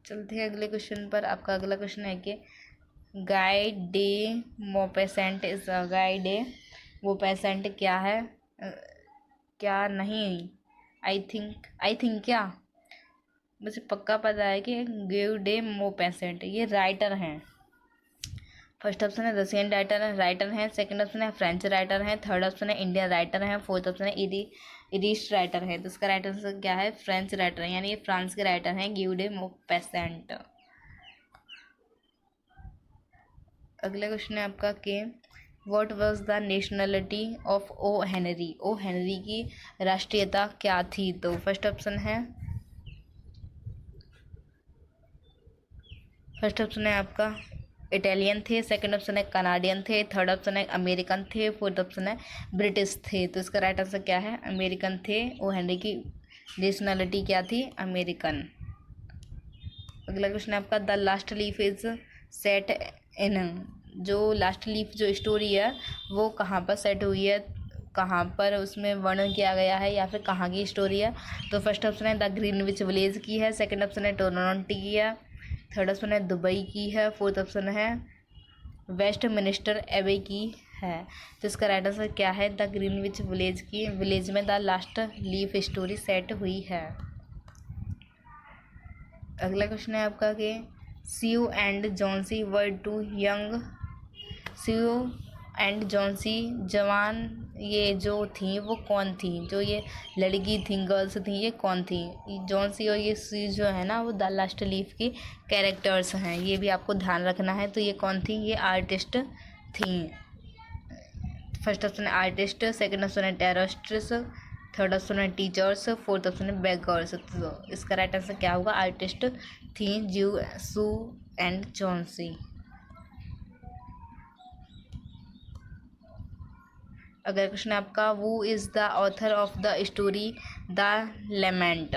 A: चलते हैं अगले क्वेश्चन पर। आपका अगला क्वेश्चन है कि गाय डे मोपेसेंट इज गाय डे मोपेसेंट क्या है? क्या नहीं, आई थिंक क्या, मुझे पक्का पता है कि गेव डे मोपेसेंट ये राइटर हैं। फर्स्ट ऑप्शन है रशियन राइटर हैं, सेकंड ऑप्शन है फ्रेंच राइटर हैं, थर्ड ऑप्शन है इंडियन राइटर हैं, फोर्थ ऑप्शन है इरिश राइटर है। तो इसका राइट आंसर क्या है? फ्रेंच राइटर है, यानी ये फ्रांस के राइटर हैं गिव डे मोपेसेंट। अगला क्वेश्चन है आपका कि what was the nationality of O Henry. O Henry की राष्ट्रीयता क्या थी? तो फर्स्ट ऑप्शन है आपका इटालियन थे, सेकंड ऑप्शन है कनाडियन थे, थर्ड ऑप्शन है अमेरिकन थे, फोर्थ ऑप्शन है ब्रिटिश थे। तो इसका राइट आंसर क्या है? अमेरिकन थे। ओ हेनरी की नेशनलिटी क्या थी? अमेरिकन। अगला क्वेश्चन है आपका, the last leaf is set in. जो लास्ट लीफ जो स्टोरी है वो कहाँ पर सेट हुई है, कहाँ पर उसमें वर्णन किया गया है, या फिर कहाँ की स्टोरी है? तो फर्स्ट ऑप्शन है द ग्रीनविच विलेज की है, सेकंड ऑप्शन है टोरंटो की है, थर्ड ऑप्शन है दुबई की है, फोर्थ ऑप्शन है वेस्टमिनिस्टर एबे की है। तो इसका राइट आंसर क्या है? द ग्रीनविच विलेज में the last leaf story set हुई है। अगला क्वेश्चन है आपका कि Sue and Johnsy were too young. Sue and Johnsy जवान ये जो थी वो कौन थी? जो ये लड़की थी, गर्ल्स थी, ये कौन थी? जॉन्सी और ये सी जो है ना वो द लास्ट लीफ की कैरेक्टर्स हैं, ये भी आपको ध्यान रखना है। तो ये कौन थी? ये आर्टिस्ट थी। फर्स्ट ऑप्शन है आर्टिस्ट, सेकंड ऑप्शन है टेररिस्ट्स, थर्ड ऑप्शन है टीचर्स, फोर्थ ऑप्शन है बेगर्स। तो इसका राइट आंसर क्या होगा? आर्टिस्ट थी ज्यू सू एंड जॉन्सी। अगला क्वेश्चन है आपका, who is the author of the story the lament.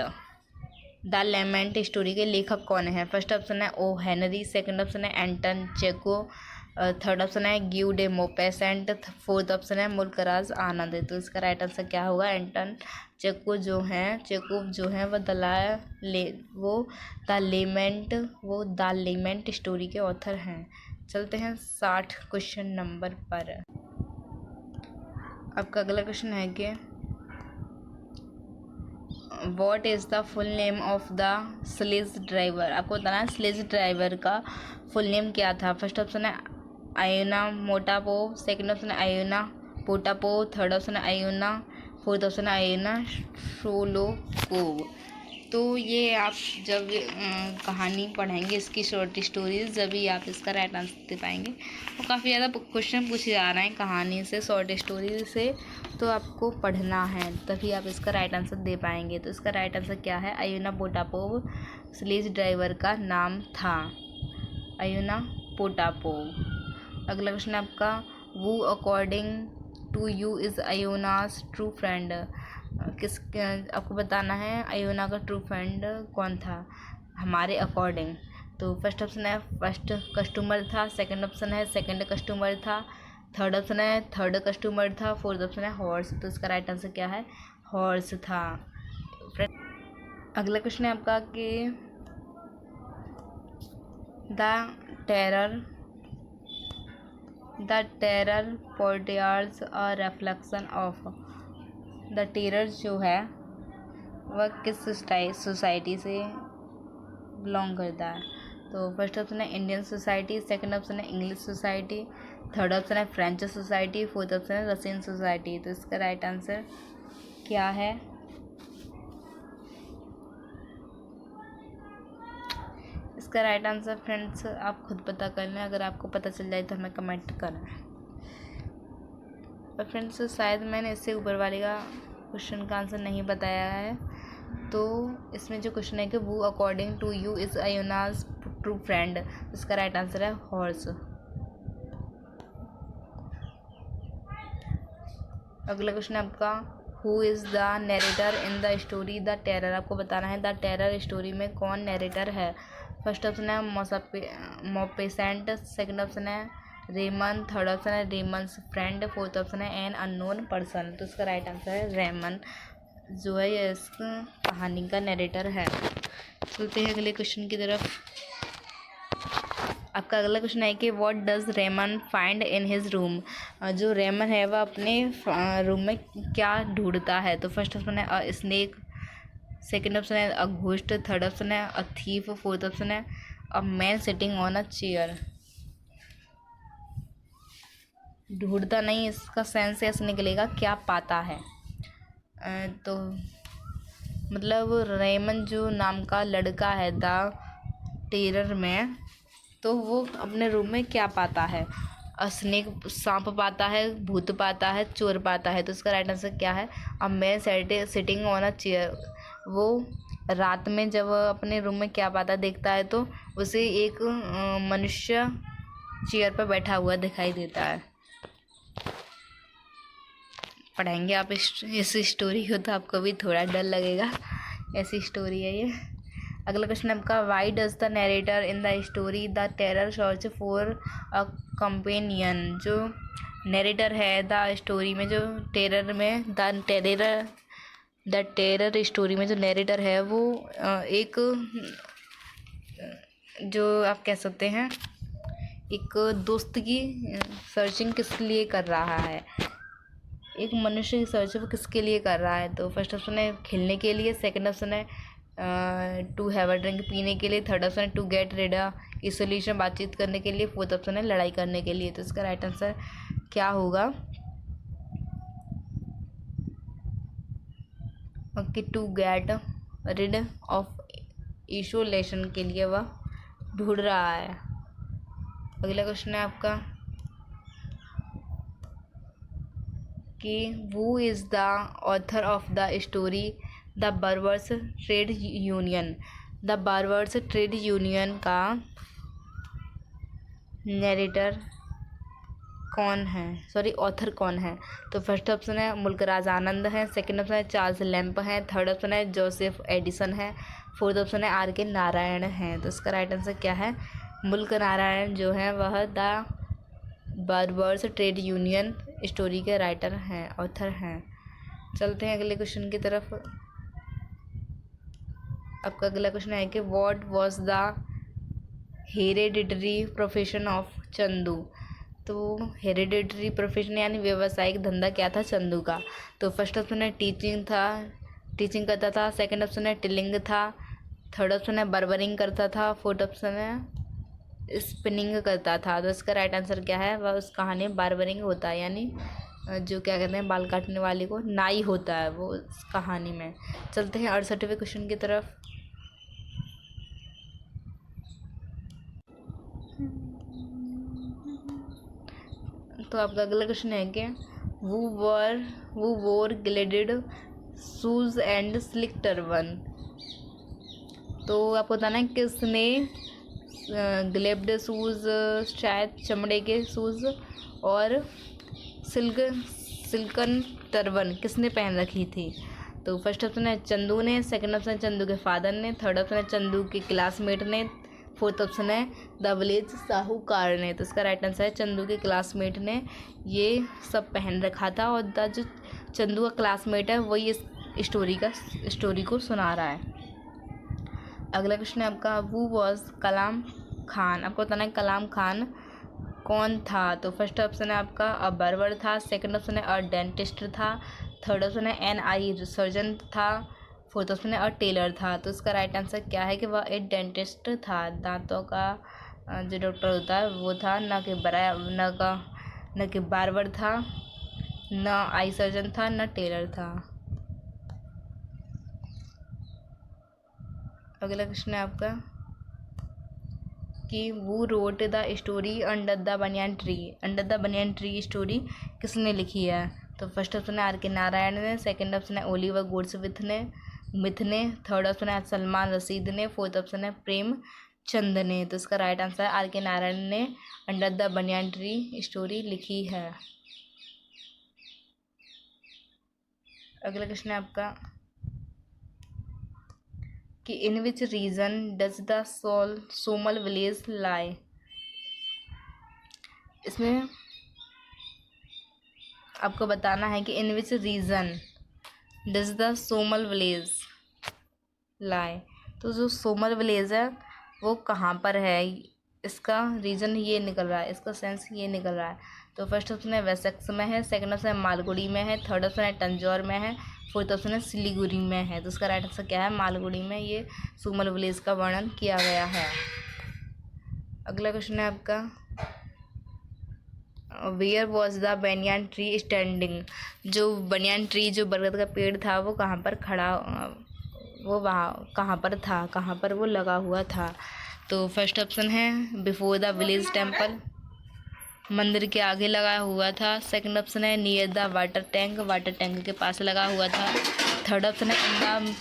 A: The lament story के लेखक कौन है? फर्स्ट ऑप्शन है ओ हेनरी, सेकंड ऑप्शन है एंटन चेको, थर्ड ऑप्शन है गिव डे मोपेसेंट, फोर्थ ऑप्शन है मुल्कराज आनंद। तो इसका राइट आंसर क्या होगा? एंटन चेको जो हैं वो द लेमेंट स्टोरी के ऑथर हैं। चलते हैं 60 क्वेश्चन नंबर पर। आपका अगला क्वेश्चन है कि what is the full name of the sledge driver. आपको बताना है स्लेज ड्राइवर का फुल नेम क्या था। फर्स्ट ऑप्शन है आयोना मोटापोव, सेकंड ऑप्शन है आयोना पोटापोव, थर्ड ऑप्शन है आयोना, फोर्थ ऑप्शन है आयोना शोलोकोव। तो ये आप जब कहानी पढ़ेंगे इसकी शॉर्ट स्टोरीज, जब भी आप इसका राइट आंसर दे पाएंगे। और काफ़ी ज़्यादा क्वेश्चन पूछे जा रहे हैं कहानी से, शॉर्ट स्टोरी से, तो आपको पढ़ना है तभी आप इसका राइट आंसर दे पाएंगे। तो इसका राइट आंसर क्या है? आयोना पोटापोव स्लेज ड्राइवर का नाम था, आयोना पोटापोव। अगला क्वेश्चन आपका, वो according to you is Iona's true friend. आपको बताना है आयोना का ट्रू फ्रेंड कौन था हमारे अकॉर्डिंग। तो फर्स्ट ऑप्शन है फर्स्ट कस्टमर था, सेकंड ऑप्शन है सेकंड कस्टमर था, थर्ड ऑप्शन है थर्ड कस्टमर था, फोर्थ ऑप्शन है हॉर्स। तो इसका राइट आंसर क्या है? हॉर्स था। अगला क्वेश्चन है आपका कि the terror portrays a reflection of. The terror जो है वह किस सोसाइटी से बिलोंग करता है? तो फर्स्ट ऑप्शन है इंडियन सोसाइटी, सेकंड ऑप्शन है इंग्लिश सोसाइटी, थर्ड ऑप्शन है फ्रेंच सोसाइटी, फोर्थ ऑप्शन है रशियन सोसाइटी। तो इसका राइट आंसर क्या है? इसका राइट आंसर फ्रेंड्स आप खुद पता कर लें, अगर आपको पता चल जाए तो हमें कमेंट करना है। और फ्रेंड्स शायद मैंने इससे ऊपर वाले का क्वेश्चन का आंसर नहीं बताया है। तो इसमें जो क्वेश्चन है कि वो according to you is Iona's true friend, इसका राइट आंसर है हॉर्स। अगला क्वेश्चन है आपका, who is the narrator in the story the terror. आपको बताना है द टेरर स्टोरी में कौन नरेटर है। फर्स्ट ऑप्शन है मोपेसेंट, सेकंड ऑप्शन है रेमन, थर्ड ऑप्शन है रेमन्स फ्रेंड, फोर्थ ऑप्शन है एन अननोन पर्सन। तो इसका राइट आंसर है रेमन, जो है ये इस कहानी का नरेटर है। चलते हैं अगले क्वेश्चन की तरफ। आपका अगला क्वेश्चन है कि what does Ramon find in his room. जो रेमन है वह अपने रूम में क्या ढूंढता है। तो फर्स्ट ऑप्शन है अ स्नेक, सेकेंड ऑप्शन है अ घोस्ट, थर्ड ऑप्शन है अ थीफ, फोर्थ ऑप्शन है a man sitting on a chair. ढूंढता नहीं, इसका सेंस ऐसे निकलेगा क्या पाता है। तो मतलब रेमन जो नाम का लड़का है द टेरर में, तो वो अपने रूम में क्या पाता है। स्नेक, सांप पाता है, भूत पाता है, चोर पाता है। तो इसका राइट आंसर क्या है, a man sitting on a chair. वो रात में जब अपने रूम में क्या पाता देखता है तो उसे एक मनुष्य चेयर पर बैठा हुआ दिखाई देता है। पढ़ाएंगे आप इस स्टोरी को तो आपको भी थोड़ा डर लगेगा, ऐसी स्टोरी है ये। अगला क्वेश्चन आपका, why does the narrator in the story the terror search for a companion. जो नरेटर है द स्टोरी में, जो टेरर में द टेरर स्टोरी में जो नरेटर है वो एक, जो आप कह सकते हैं एक दोस्त की सर्चिंग किस लिए कर रहा है। एक मनुष्य की सर्च वो किसके लिए कर रहा है। तो फर्स्ट ऑप्शन है खेलने के लिए, सेकंड ऑप्शन है टू हैव अ ड्रिंक पीने के लिए, थर्ड ऑप्शन है टू गेट रेड सोल्यूशन बातचीत करने के लिए, फोर्थ ऑप्शन है लड़ाई करने के लिए। तो इसका राइट आंसर क्या होगा कि टू गेट रिड ऑफ इशोलेशन के लिए वह ढूंढ रहा है। अगला क्वेश्चन है आपका कि who is the author of the story the barber's trade union. The barber's trade union का नरेटर कौन है, सॉरी ऑथर कौन है। तो फर्स्ट ऑप्शन है मुल्कराज आनंद है, सेकंड ऑप्शन है चार्ल्स लैम्प है, थर्ड ऑप्शन है जोसेफ एडिसन है, फोर्थ ऑप्शन है आर के नारायण है। तो इसका राइट आंसर क्या है, मुल्क नारायण जो है वह the barber's trade union story के राइटर हैं, ऑथर हैं। चलते हैं अगले क्वेश्चन की तरफ। आपका अगला क्वेश्चन है कि what was the hereditary profession of Chandu. तो हेरेडिटरी प्रोफेशन यानी व्यवसायिक धंधा क्या था चंदू का। तो फर्स्ट ऑप्शन है टीचिंग करता था, सेकंड ऑप्शन है टिलिंग था, थर्ड ऑप्शन है बर्बरिंग करता था, फोर्थ ऑप्शन है स्पिनिंग करता था। तो इसका राइट आंसर क्या है, वह उस कहानी में बार्बरिंग होता है, यानी जो क्या कहते हैं बाल काटने वाले को नाई होता है वो उस कहानी में। चलते हैं 68वें क्वेश्चन की तरफ। तो आपका अगला क्वेश्चन है कि वो वोर ग्लेडेड शूज एंड स्लिक टर्बन। तो आपको बताना है किसने ग्लेब्ड शूज़, शायद चमड़े के शूज़, और सिल्कन टर्बन किसने पहन रखी थी। तो फर्स्ट ऑप्शन है चंदू ने, सेकंड ऑप्शन है चंदू के फादर ने, थर्ड ऑप्शन है चंदू के क्लासमेट ने, फोर्थ ऑप्शन है द विलेज साहूकार ने। तो इसका राइट आंसर है चंदू के क्लासमेट ने ये सब पहन रखा था, और द जो चंदू का क्लासमेट है वही इस स्टोरी को सुना रहा है। अगला क्वेश्चन है आपका, वो वॉज कलाम खान। आपको बताना है कलाम खान कौन था। तो फर्स्ट ऑप्शन है आपका अ बर्बर था, सेकंड ऑप्शन है अ डेंटिस्ट था, थर्ड ऑप्शन है एन आई सर्जन था, फोर्थ ऑप्शन है अ टेलर था। तो इसका राइट आंसर क्या है कि वह एक डेंटिस्ट था, दांतों का जो डॉक्टर होता है वो था, न कि बार्बर था, न आई सर्जन था, न टेलर था। अगला क्वेश्चन है आपका कि वो wrote the story under the banyan tree. Under the banyan tree story किसने लिखी है। तो फर्स्ट ऑप्शन है आर के नारायण ने, सेकंड ऑप्शन है ओलिवर गोड्सविथ ने, थर्ड ऑप्शन है सलमान रशीद ने, फोर्थ ऑप्शन है प्रेम चंद ने। तो इसका राइट आंसर है आर के नारायण ने under the banyan tree story लिखी है। अगला क्वेश्चन है आपका कि in which region does the Somal village lie. इसमें आपको बताना है कि in which region does the Somal village lie. तो जो सोमल विलेज है वो कहाँ पर है, इसका रीजन ये निकल रहा है, इसका सेंस ये निकल रहा है। तो फर्स्ट ऑप्शन है वेसेक्स में है, सेकंड ऑप्शन है मालगुडी में है, थर्ड ऑप्शन है तंजौर में है, फोर्थ ऑप्शन है सिलीगुड़ी में है। तो इसका राइट आंसर क्या है, मालगुडी में ये सोमल विलेज का वर्णन किया गया है। अगला क्वेश्चन है आपका where was the banyan tree standing. जो बनियान ट्री, जो बरगद का पेड़ था, वो कहाँ पर खड़ा, वो वहाँ कहाँ पर था, कहाँ पर वो लगा हुआ था। तो फर्स्ट ऑप्शन है बिफोर द विलेज टेम्पल, मंदिर के आगे लगा हुआ था। सेकंड ऑप्शन है near the water tank, water tank के पास लगा हुआ था। थर्ड ऑप्शन है इन द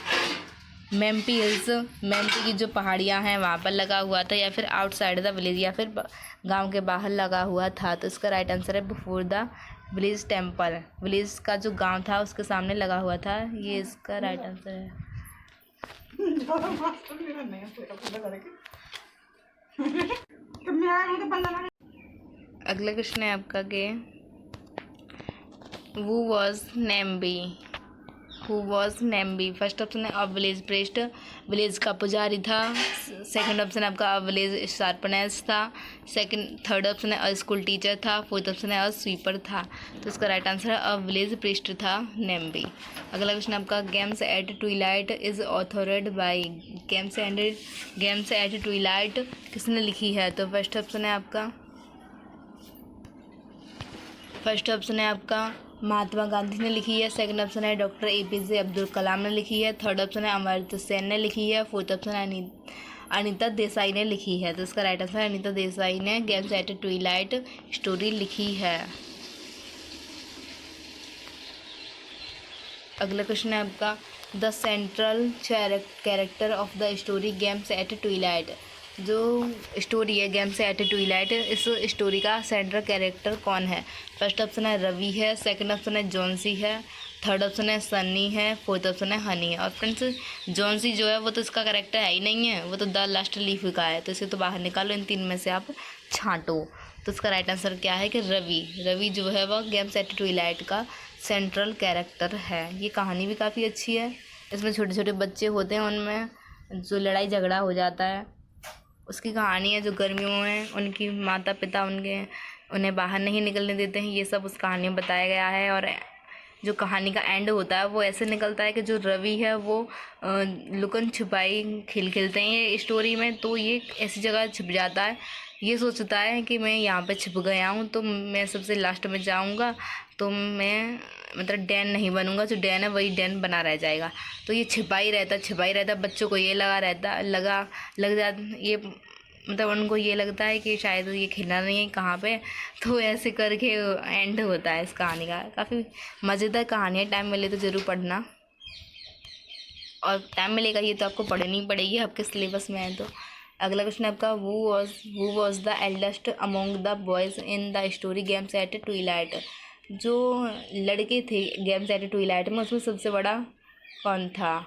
A: मेम्पी हिल्स, मेम्पी की जो पहाड़ियाँ हैं वहाँ पर लगा हुआ था, या फिर आउटसाइड द विलेज, या फिर गांव के बाहर लगा हुआ था। तो इसका राइट आंसर है before the village temple, village का जो गांव था उसके सामने लगा हुआ था, ये इसका राइट आंसर है। अगला क्वेश्चन है आपका कि who was Nambi, who was Nambi. First option है अ विलेज प्रेस्ट, विलेज का पुजारी था। सेकंड ऑप्शन आपका अ विलेज शार्पनेस था। थर्ड ऑप्शन है अ स्कूल टीचर था। फोर्थ ऑप्शन है अ स्वीपर था। तो इसका राइट आंसर है अ विलेज प्रेस्ट था नेम्बी। अगला क्वेश्चन आपका games at twilight is authored by, games at twilight किसने लिखी है। तो फर्स्ट ऑप्शन है आपका महात्मा गांधी ने लिखी है। सेकंड ऑप्शन है डॉक्टर APJ अब्दुल कलाम ने लिखी है। थर्ड ऑप्शन है अमर्त्य सेन ने लिखी है। फोर्थ ऑप्शन है अनीता देसाई ने लिखी है। तो इसका राइट आंसर है अनीता देसाई ने गेम्स एट ट्विलाइट स्टोरी लिखी है। अगला क्वेश्चन है आपका the central character of the story games at Twilight. जो स्टोरी है गेम्स एट ट्विलाइट, इस स्टोरी का सेंट्रल कैरेक्टर कौन है। फर्स्ट ऑप्शन है रवि है, सेकंड ऑप्शन है जॉन्सी है, थर्ड ऑप्शन है सन्नी है, फोर्थ ऑप्शन है हनी है। और फ्रेंड्स जॉन्सी जो है वो तो इसका कैरेक्टर है ही नहीं है, वो तो द लास्ट लीफ का है, तो इसे तो बाहर निकालो, इन तीन में से आप छांटो। तो इसका राइट आंसर क्या है कि रवि जो है वह गेम्स एट ट्विलाइट का सेंट्रल कैरेक्टर है। ये कहानी भी काफ़ी अच्छी है, इसमें छोटे छोटे बच्चे होते हैं, उनमें जो लड़ाई झगड़ा हो जाता है उसकी कहानी है। जो गर्मियों में उनकी माता पिता उन्हें बाहर नहीं निकलने देते हैं, ये सब उस कहानी में बताया गया है। और जो कहानी का एंड होता है वो ऐसे निकलता है कि जो रवि है वो लुकन छुपाई खेलते हैं ये स्टोरी में, तो ये ऐसी जगह छिप जाता है, ये सोचता है कि मैं यहाँ पे छिप गया हूँ तो मैं सबसे लास्ट में जाऊँगा, तो मैं मतलब डैन नहीं बनूंगा, जो डैन है वही डैन बना रह जाएगा। तो ये छिपा ही रहता, बच्चों को ये ये मतलब उनको ये लगता है कि शायद ये खेलना नहीं है कहाँ पे, तो ऐसे करके एंड होता है इस कहानी का। काफ़ी मज़ेदार कहानी है, टाइम मिले तो ज़रूर पढ़ना, और टाइम मिलेगा ये तो आपको पढ़नी पड़ेगी, आपके सिलेबस में है तो। अगला क्वेश्चन आपका who was the eldest among the boys in the story games at Twilight. जो लड़के थे गेम्स एट ट्विलाइट में उसमें सबसे बड़ा कौन था।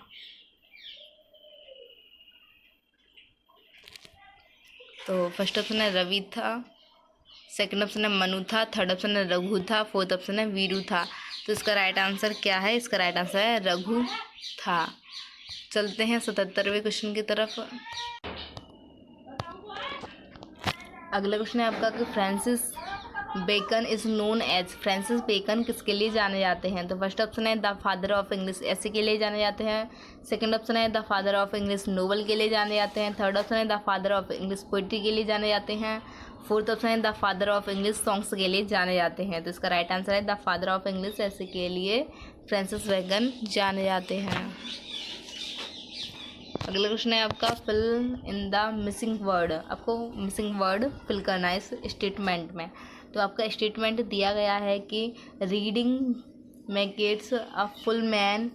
A: तो फर्स्ट ऑप्शन है रवि था, सेकंड ऑप्शन है मनु था, थर्ड ऑप्शन है रघु था, फोर्थ ऑप्शन है वीरू था। तो इसका राइट आंसर क्या है, इसका राइट आंसर है रघु था। चलते हैं 77वें क्वेश्चन की तरफ। अगला क्वेश्चन है आपका कि Francis Bacon is known as, Francis Bacon किसके लिए जाने जाते हैं। तो फर्स्ट ऑप्शन है the father of English essay के लिए जाने जाते हैं। सेकंड ऑप्शन है the father of English novel के लिए जाने जाते हैं। थर्ड ऑप्शन है the father of English poetry के लिए जाने जाते हैं। फोर्थ ऑप्शन है the father of English songs के लिए जाने जाते हैं। तो इसका राइट आंसर है the father of English essay के लिए फ्रांसिस बेकन जाने जाते हैं। अगला क्वेश्चन है आपका fill in the missing word. आपको मिसिंग वर्ड फिल करना है इस स्टेटमेंट में। तो आपका स्टेटमेंट दिया गया है कि reading maketh a full man,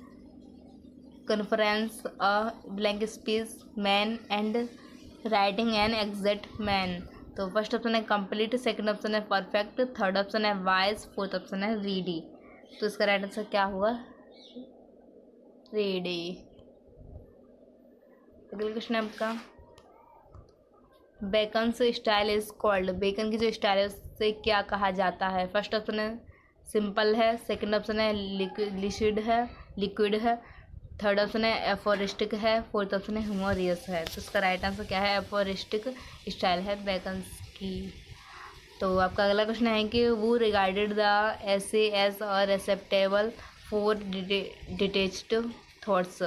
A: conference a blank space man, and writing an exact man. तो फर्स्ट ऑप्शन है कंप्लीट, सेकंड ऑप्शन है परफेक्ट, थर्ड ऑप्शन है वाइज, फोर्थ ऑप्शन है रीडी। तो इसका राइट आंसर क्या होगा, रेडी। अगला क्वेश्चन है आपका, बेकन से स्टाइल इज कॉल्ड, बेकन की जो स्टाइल है उससे क्या कहा जाता है? फर्स्ट ऑप्शन है सिंपल है, सेकंड ऑप्शन है लिक्विड है, थर्ड ऑप्शन है एफोरिस्टिक है, फोर्थ ऑप्शन है ह्यूमोरियस है। तो इसका राइट आंसर क्या है? एफोरिस्टिक स्टाइल है बेकन की। तो आपका अगला क्वेश्चन है कि वो रिगार्डेड द ऐसे एज और acceptable for detached thoughts.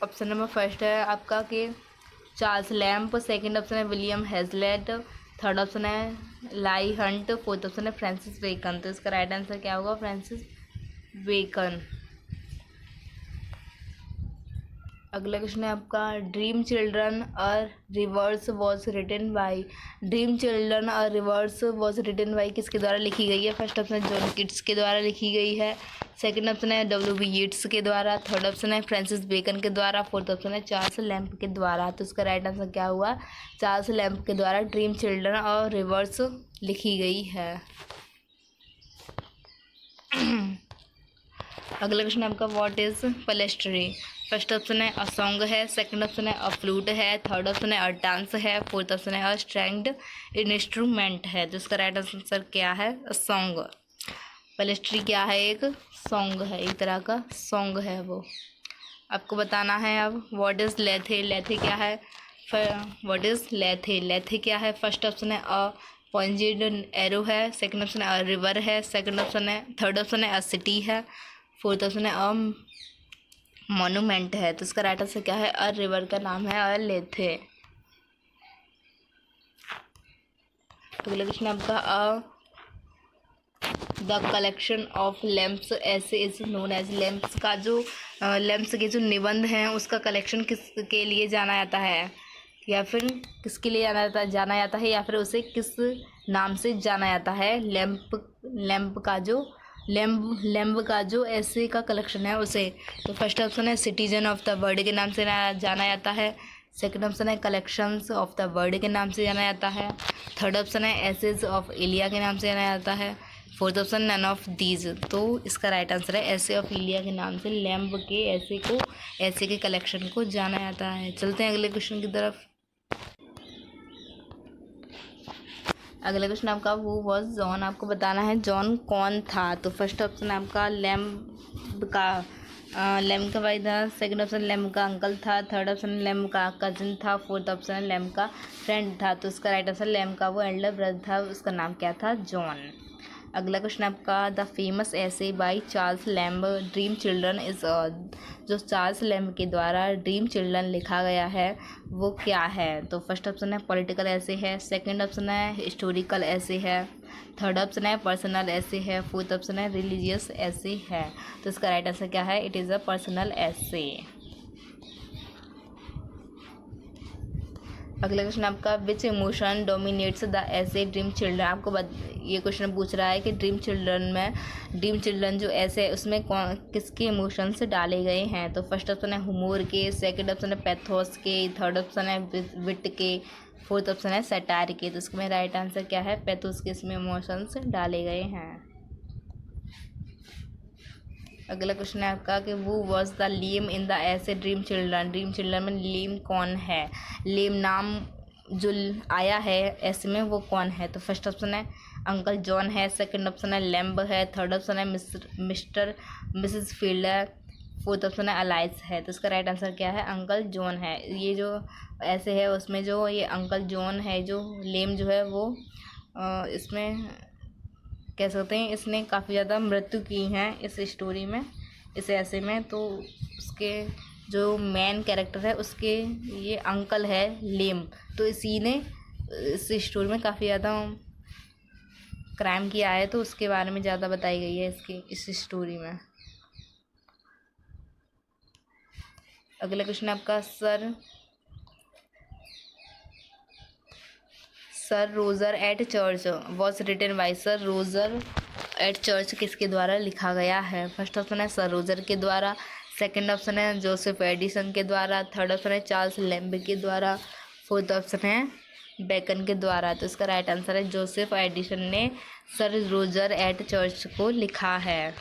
A: Option number first है आपका कि चार्ल्स लैम्प, सेकंड ऑप्शन है विलियम हेजलेट, थर्ड ऑप्शन है लाई हंट, फोर्थ ऑप्शन है फ्रांसिस बेकन। तो इसका राइट आंसर क्या होगा? Francis bacon. अगला क्वेश्चन है आपका, dream children or reverse was written by, dream children or reverse was written by किसके द्वारा लिखी गई है? फर्स्ट ऑप्शन जॉन किट्स के द्वारा लिखी गई है, सेकंड ऑप्शन है W.B. यीट्स के द्वारा, थर्ड ऑप्शन है फ्रांसिस बेकन के द्वारा, फोर्थ ऑप्शन है चार्ल्स लैम्प के द्वारा। तो इसका राइट आंसर क्या हुआ? चार्ल्स लैम्प के द्वारा ड्रीम चिल्ड्रन और रिवर्स लिखी गई है। अगला क्वेश्चन आपका, व्हाट इज पलेस्ट्री? फर्स्ट ऑप्शन है अ सॉन्ग है, सेकंड ऑप्शन है अ फ्लूट है, थर्ड ऑप्शन है अ डांस है, फोर्थ ऑप्शन है अ स्ट्रिंग्ड इंस्ट्रूमेंट है। तो इसका राइट आंसर क्या है? A song. पलेस्ट्री क्या है? एक सॉन्ग है, एक तरह का सॉन्ग है वो। आपको बताना है अब व्हाट इज लेथे, लेथे क्या है? व्हाट इज लेथे, लेथे क्या है? फर्स्ट ऑप्शन है अ पॉइंटेड एरो है, सेकंड ऑप्शन है अ रिवर है, सेकंड ऑप्शन है थर्ड ऑप्शन है अ सिटी है, फोर्थ ऑप्शन है अ मॉन्यूमेंट है। तो इसका राइट आंसर क्या है? अ रिवर का नाम है अ लेथे। अगला क्वेश्चन आपका, द कलेक्शन ऑफ लैम्प्स ऐसे इज नोन एज, लैम्प्स का जो लैम्प्स के जो निबंध हैं उसका कलेक्शन किसके लिए जाना जाता है, या फिर किसके लिए जाना जाता है, या फिर उसे किस नाम से जाना जाता है? लैम्प का जो ऐसे का कलेक्शन है उसे। तो फर्स्ट ऑप्शन है सिटीजन ऑफ द वर्ल्ड के नाम से जाना जाता है, सेकंड ऑप्शन है कलेक्शंस ऑफ द वर्ल्ड के नाम से जाना जाता है, थर्ड ऑप्शन है एसेज ऑफ इलिया के नाम से जाना जाता है, fourth option none of these. तो इसका राइट आंसर है ऐसे ऑफ इलिया के नाम से लैम्प के ऐसे के कलेक्शन को जाना जाता है। चलते हैं अगले क्वेश्चन की तरफ। अगला क्वेश्चन आपका, वो वॉज जॉन, आपको बताना है जॉन कौन था। तो फर्स्ट ऑप्शन आपका लैम्प का भाई था, सेकंड ऑप्शन लैम्प का अंकल था, थर्ड ऑप्शन लैम्प का कजिन था, फोर्थ ऑप्शन लैम्प का फ्रेंड था। तो इसका राइट आंसर लैम्प का वो एल्डर ब्रदर था, उसका नाम क्या था? जॉन। अगला क्वेश्चन आपका, द फेमस ऐसे by Charles lamb dream children is, जो चार्ल्स लैम्ब के द्वारा ड्रीम चिल्ड्रन लिखा गया है वो क्या है? तो फर्स्ट ऑप्शन है पॉलिटिकल ऐसे है, सेकंड ऑप्शन है हिस्टोरिकल ऐसे है, थर्ड ऑप्शन है पर्सनल ऐसे है, फोर्थ ऑप्शन है रिलीजियस ऐसे है। तो इसका राइट आंसर क्या है? इट इज़ अ पर्सनल ऐसे। अगला क्वेश्चन आपका, विच इमोशन डोमिनेट्स द ऐसे ड्रीम चिल्ड्रन, आपको ये क्वेश्चन पूछ रहा है कि ड्रीम चिल्ड्रन जो ऐसे है उसमें किसके इमोशंस डाले गए हैं? तो फर्स्ट ऑप्शन है हुमोर के, सेकंड ऑप्शन है पैथोस के, थर्ड ऑप्शन है विट के, फोर्थ ऑप्शन है सटायर के। तो इसमें राइट आंसर क्या है? पैथोस के इसमें इमोशंस डाले गए हैं। अगला क्वेश्चन है आपका कि वो was the lame in the ऐसे ड्रीम चिल्ड्रन में लेम कौन है? लेम नाम जो आया है ऐसे में वो कौन है? तो फर्स्ट ऑप्शन है अंकल जॉन है, सेकंड ऑप्शन है लैम्ब है, थर्ड ऑप्शन है मिसेस फील्ड है, फोर्थ ऑप्शन है अलाइस है। तो इसका राइट आंसर क्या है? अंकल जॉन है। ये जो ऐसे है उसमें जो ये अंकल जॉन है, जो लेम जो है वो इसमें कह सकते हैं इसने काफ़ी ज़्यादा मृत्यु की हैं इस स्टोरी में, इस ऐसे में। तो उसके जो मेन कैरेक्टर है उसके ये अंकल है लेम, तो इसी ने इस स्टोरी में काफ़ी ज़्यादा क्राइम किया है, तो उसके बारे में ज़्यादा बताई गई है इस स्टोरी में। अगला क्वेश्चन आपका, Sir Roger at church was written by, Sir Roger at church किसके द्वारा लिखा गया है? फर्स्ट ऑप्शन है सर रोजर के द्वारा, सेकंड ऑप्शन है जोसेफ एडिसन के द्वारा, थर्ड ऑप्शन है चार्ल्स लैम्ब के द्वारा, फोर्थ ऑप्शन है बेकन के द्वारा। तो इसका राइट आंसर है जोसेफ एडिसन ने सर रोजर एट चर्च को लिखा है।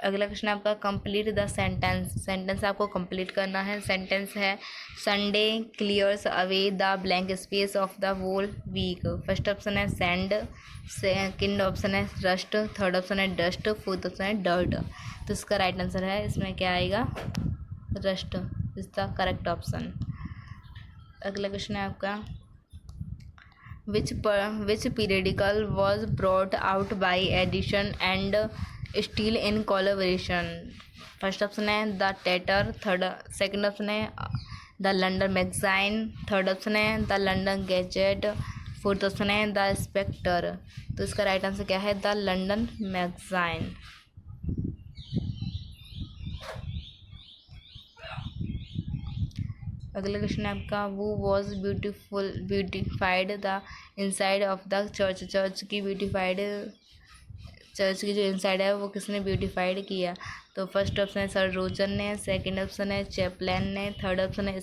A: अगला क्वेश्चन आपका कंप्लीट द सेंटेंस। सेंटेंस आपको कंप्लीट करना है। सेंटेंस है Sunday clears away the blank space of the whole week. First option है सैंड, सेकंड ऑप्शन है रस्ट, थर्ड ऑप्शन है डस्ट, फोर्थ ऑप्शन है डर्ट। तो इसका राइट आंसर है इसमें क्या आएगा, rust is the correct option. अगला क्वेश्चन है आपका which periodical was brought out by Addison and Steele in collaboration. First option है द टेटर, सेकंड ऑप्शन है the London magazine, third option है the London gazette, fourth option है the spectator. तो इसका right answer क्या है, the London मैगज़ाइन। अगला question है आपका वो was beautified the inside of the church. Church की जो इनसाइड है वो किसने ब्यूटिफाइड किया। तो फर्स्ट ऑप्शन है सर रोजर ने, सेकंड ऑप्शन है चैपलैन ने, थर्ड ऑप्शन है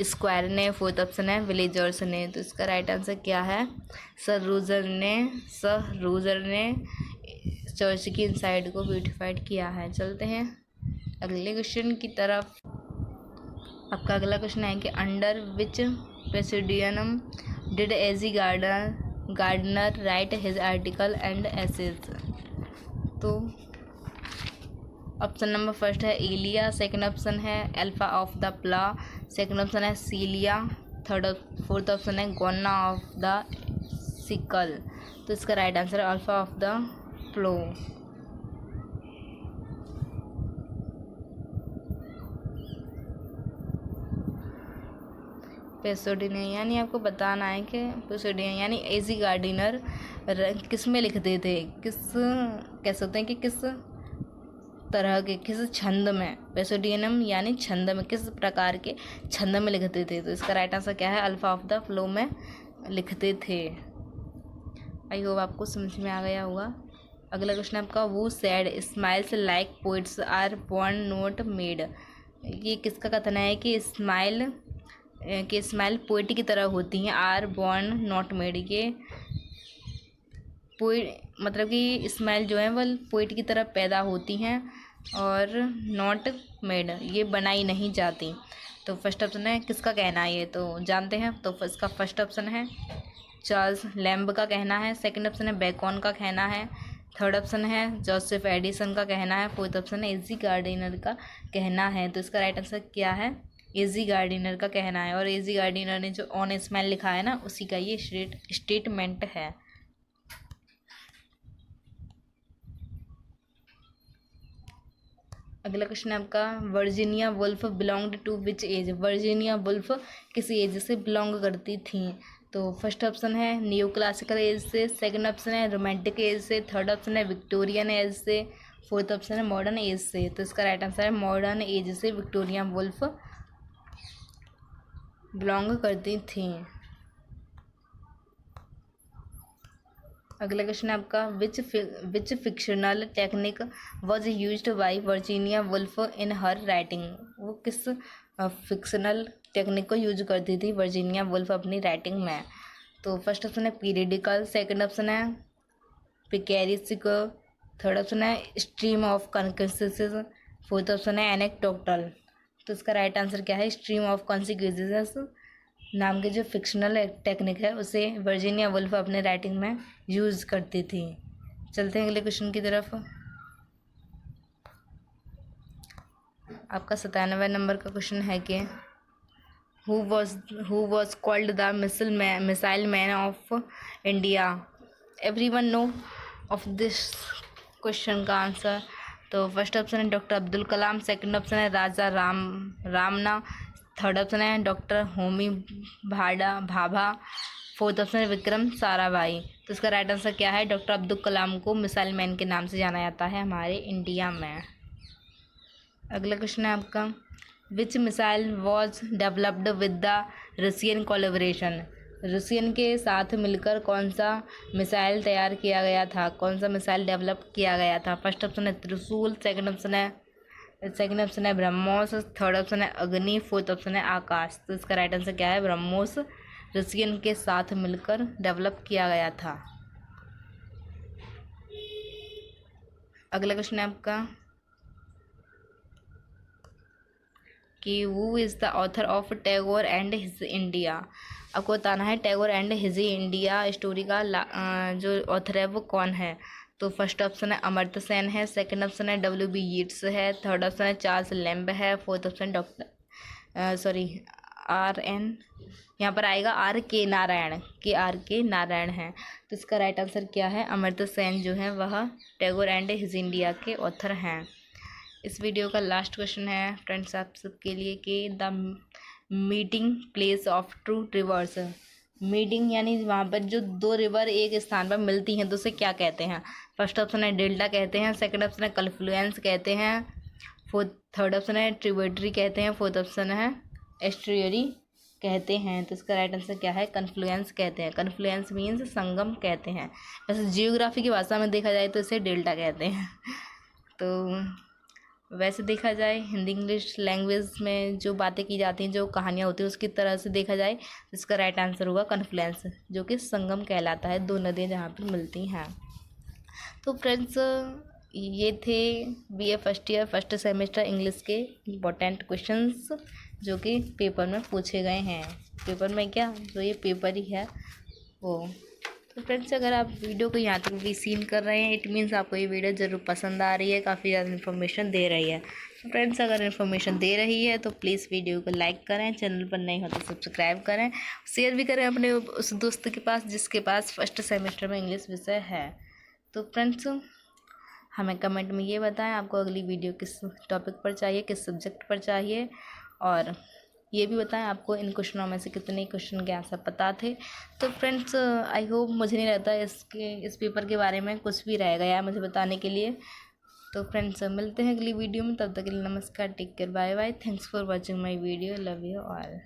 A: स्क्वायर ने, फोर्थ ऑप्शन है विलेजर्स ने। तो इसका राइट आंसर क्या है, सर रोजर ने चर्च की इनसाइड को ब्यूटिफाइड किया है। चलते हैं अगले क्वेश्चन की तरफ। आपका अगला क्वेश्चन है कि under which pseudonym did A G Gardiner write his article and essays. तो ऑप्शन नंबर फर्स्ट है एलिया, सेकंड ऑप्शन है Alpha of the plough, second option है सीलिया, फोर्थ ऑप्शन है गोना ऑफ द सिकल। तो इसका राइट आंसर है Alpha of the plough. Pseudonym यानी आपको बताना है कि पेसोडिनिया यानी एजी गार्डिनर किस में लिखते थे, किस कह सकते हैं कि किस तरह के, किस छंद में। पेसोडियनम यानी छंद में, किस प्रकार के छंद में लिखते थे। तो इसका राइट आंसर क्या है, अल्फा ऑफ द फ्लो में लिखते थे। आई होप आपको समझ में आ गया होगा। अगला क्वेश्चन आपका who said smiles like poets are born not made. ये किसका कथन है कि स्माइल पोइट की तरह होती हैं, आर बोर्न नॉट मेड। ये मतलब कि स्माइल जो है वह पोइट की तरह पैदा होती हैं और नॉट मेड ये बनाई नहीं जाती। तो फर्स्ट ऑप्शन है किसका कहना है ये, तो जानते हैं। तो इसका फर्स्ट ऑप्शन है चार्ल्स लैम्ब का कहना है, सेकंड ऑप्शन है बेकॉन का कहना है, थर्ड ऑप्शन है जोसेफ एडिसन का कहना है, फोर्थ ऑप्शन है एजी गार्डिनर का कहना है। तो इसका राइट आंसर क्या है, एजी गार्डिनर का कहना है। और एजी गार्डिनर ने जो ऑन स्माइल लिखा है ना, उसी का ये स्टेटमेंट है। अगला क्वेश्चन है आपका Virginia Woolf belonged to which age. Virginia Woolf किस एज से बिलोंग करती थी। तो फर्स्ट ऑप्शन है न्यू क्लासिकल एज से, सेकंड ऑप्शन है रोमांटिक एज से, थर्ड ऑप्शन है विक्टोरियन एज से, फोर्थ ऑप्शन है मॉडर्न एज से। तो इसका राइट आंसर है मॉडर्न एज से विक्टोरिया वुल्फ बिलोंग करती थी। अगला क्वेश्चन है आपका which fictional technique was used by Virginia Woolf in her writing. वो किस फिक्शनल टेक्निक को यूज करती थी वर्जीनिया वुल्फ अपनी राइटिंग में। तो फर्स्ट ऑप्शन है पीरियडिकल, सेकंड ऑप्शन है पिकेरिस्टिकल, थर्ड ऑप्शन है stream of consequences, fourth option है एनेक्डोटल। तो इसका राइट आंसर क्या है, स्ट्रीम ऑफ कॉन्सिक्वेंसेस नाम के जो फिक्शनल टेक्निक है उसे वर्जीनिया वुल्फ अपने राइटिंग में यूज़ करती थी। चलते हैं अगले क्वेश्चन की तरफ। आपका 97 नंबर का क्वेश्चन है कि who was called the missile man of India. Everyone know of this question का आंसर। तो फर्स्ट ऑप्शन है doctor Abdul Kalam, second option है राजा रामना, थर्ड ऑप्शन है doctor Homi Bhabha, fourth option है विक्रम साराभाई। तो इसका राइट आंसर क्या है, डॉक्टर अब्दुल कलाम को मिसाइल मैन के नाम से जाना जाता है हमारे इंडिया में। अगला क्वेश्चन है आपका which missile was developed with the Russian collaboration. Russian के साथ मिलकर कौन सा मिसाइल तैयार किया गया था, कौन सा मिसाइल डेवलप किया गया था। फर्स्ट ऑप्शन है त्रिशूल, सेकंड ऑप्शन है सेकंड ऑप्शन है ब्रह्मोस, थर्ड ऑप्शन है अग्नि, फोर्थ ऑप्शन है आकाश। तो इसका राइट आंसर क्या है? ब्रह्मोस रसियन के साथ मिलकर डेवलप किया गया था। अगला क्वेश्चन है आपका कि who is the author of Tagore and his India. आपको बताना है Tagore and his India story का जो ऑथर है वो कौन है। तो फर्स्ट ऑप्शन है अमर्त्य सेन है, सेकंड ऑप्शन है W.B. यीट्स है, थर्ड ऑप्शन है चार्ल्स लैम्ब है, फोर्थ ऑप्शन RN यहाँ पर आएगा R.K. नारायण, R.K. नारायण है। तो इसका राइट आंसर क्या है? अमर्त्य सेन जो है वह टैगोर एंड हिज इंडिया के ऑथर हैं। इस वीडियो का लास्ट क्वेश्चन है फ्रेंड्स आप सबके लिए कि the meeting place of two rivers. Meeting यानी वहाँ पर जो दो रिवर एक स्थान पर मिलती हैं तो उसे क्या कहते हैं? फर्स्ट ऑप्शन है डेल्टा कहते हैं, सेकंड ऑप्शन है कन्फ्लुएंस कहते हैं, थर्ड ऑप्शन है ट्रिब्यूटरी कहते हैं, फोर्थ ऑप्शन है एस्ट्रियरी कहते हैं। तो इसका राइट आंसर क्या है? कन्फ्लुएंस कहते हैं। कन्फ्लुएंस मीन्स संगम कहते हैं। वैसे जियोग्राफी की भाषा में देखा जाए तो इसे डेल्टा कहते हैं। तो वैसे देखा जाए हिंदी इंग्लिश लैंग्वेज में जो बातें की जाती हैं, जो कहानियाँ होती हैं, उसकी तरह से देखा जाए इसका राइट आंसर होगा कन्फ्लुएंस, जो कि संगम कहलाता है, दो नदियाँ जहाँ पर मिलती हैं। तो फ्रेंड्स ये थे BA first year first semester English के इम्पोर्टेंट क्वेश्चंस जो कि पेपर में पूछे गए हैं। पेपर में क्या, जो ये पेपर ही है वो। तो फ्रेंड्स अगर आप वीडियो को यहाँ तक भी सीन कर रहे हैं, इट मीन्स आपको ये वीडियो ज़रूर पसंद आ रही है, काफ़ी ज़्यादा इन्फॉर्मेशन दे रही है। तो फ्रेंड्स अगर इन्फॉर्मेशन दे रही है तो प्लीज़ वीडियो को लाइक करें, चैनल पर नए हो तो सब्सक्राइब करें, शेयर भी करें अपने उस दोस्त के पास जिसके पास फर्स्ट सेमेस्टर में इंग्लिश विषय है। तो फ्रेंड्स हमें कमेंट में ये बताएं आपको अगली वीडियो किस टॉपिक पर चाहिए, किस सब्जेक्ट पर चाहिए, और ये भी बताएं आपको इन क्वेश्चनों में से कितने क्वेश्चन के आंसर पता थे। तो फ्रेंड्स आई होप, मुझे नहीं लगता इस पेपर के बारे में कुछ भी रह गया है मुझे बताने के लिए। तो फ्रेंड्स मिलते हैं अगली वीडियो में, तब तक के लिए नमस्कार, take care, bye bye, thanks for watching my video, love you all.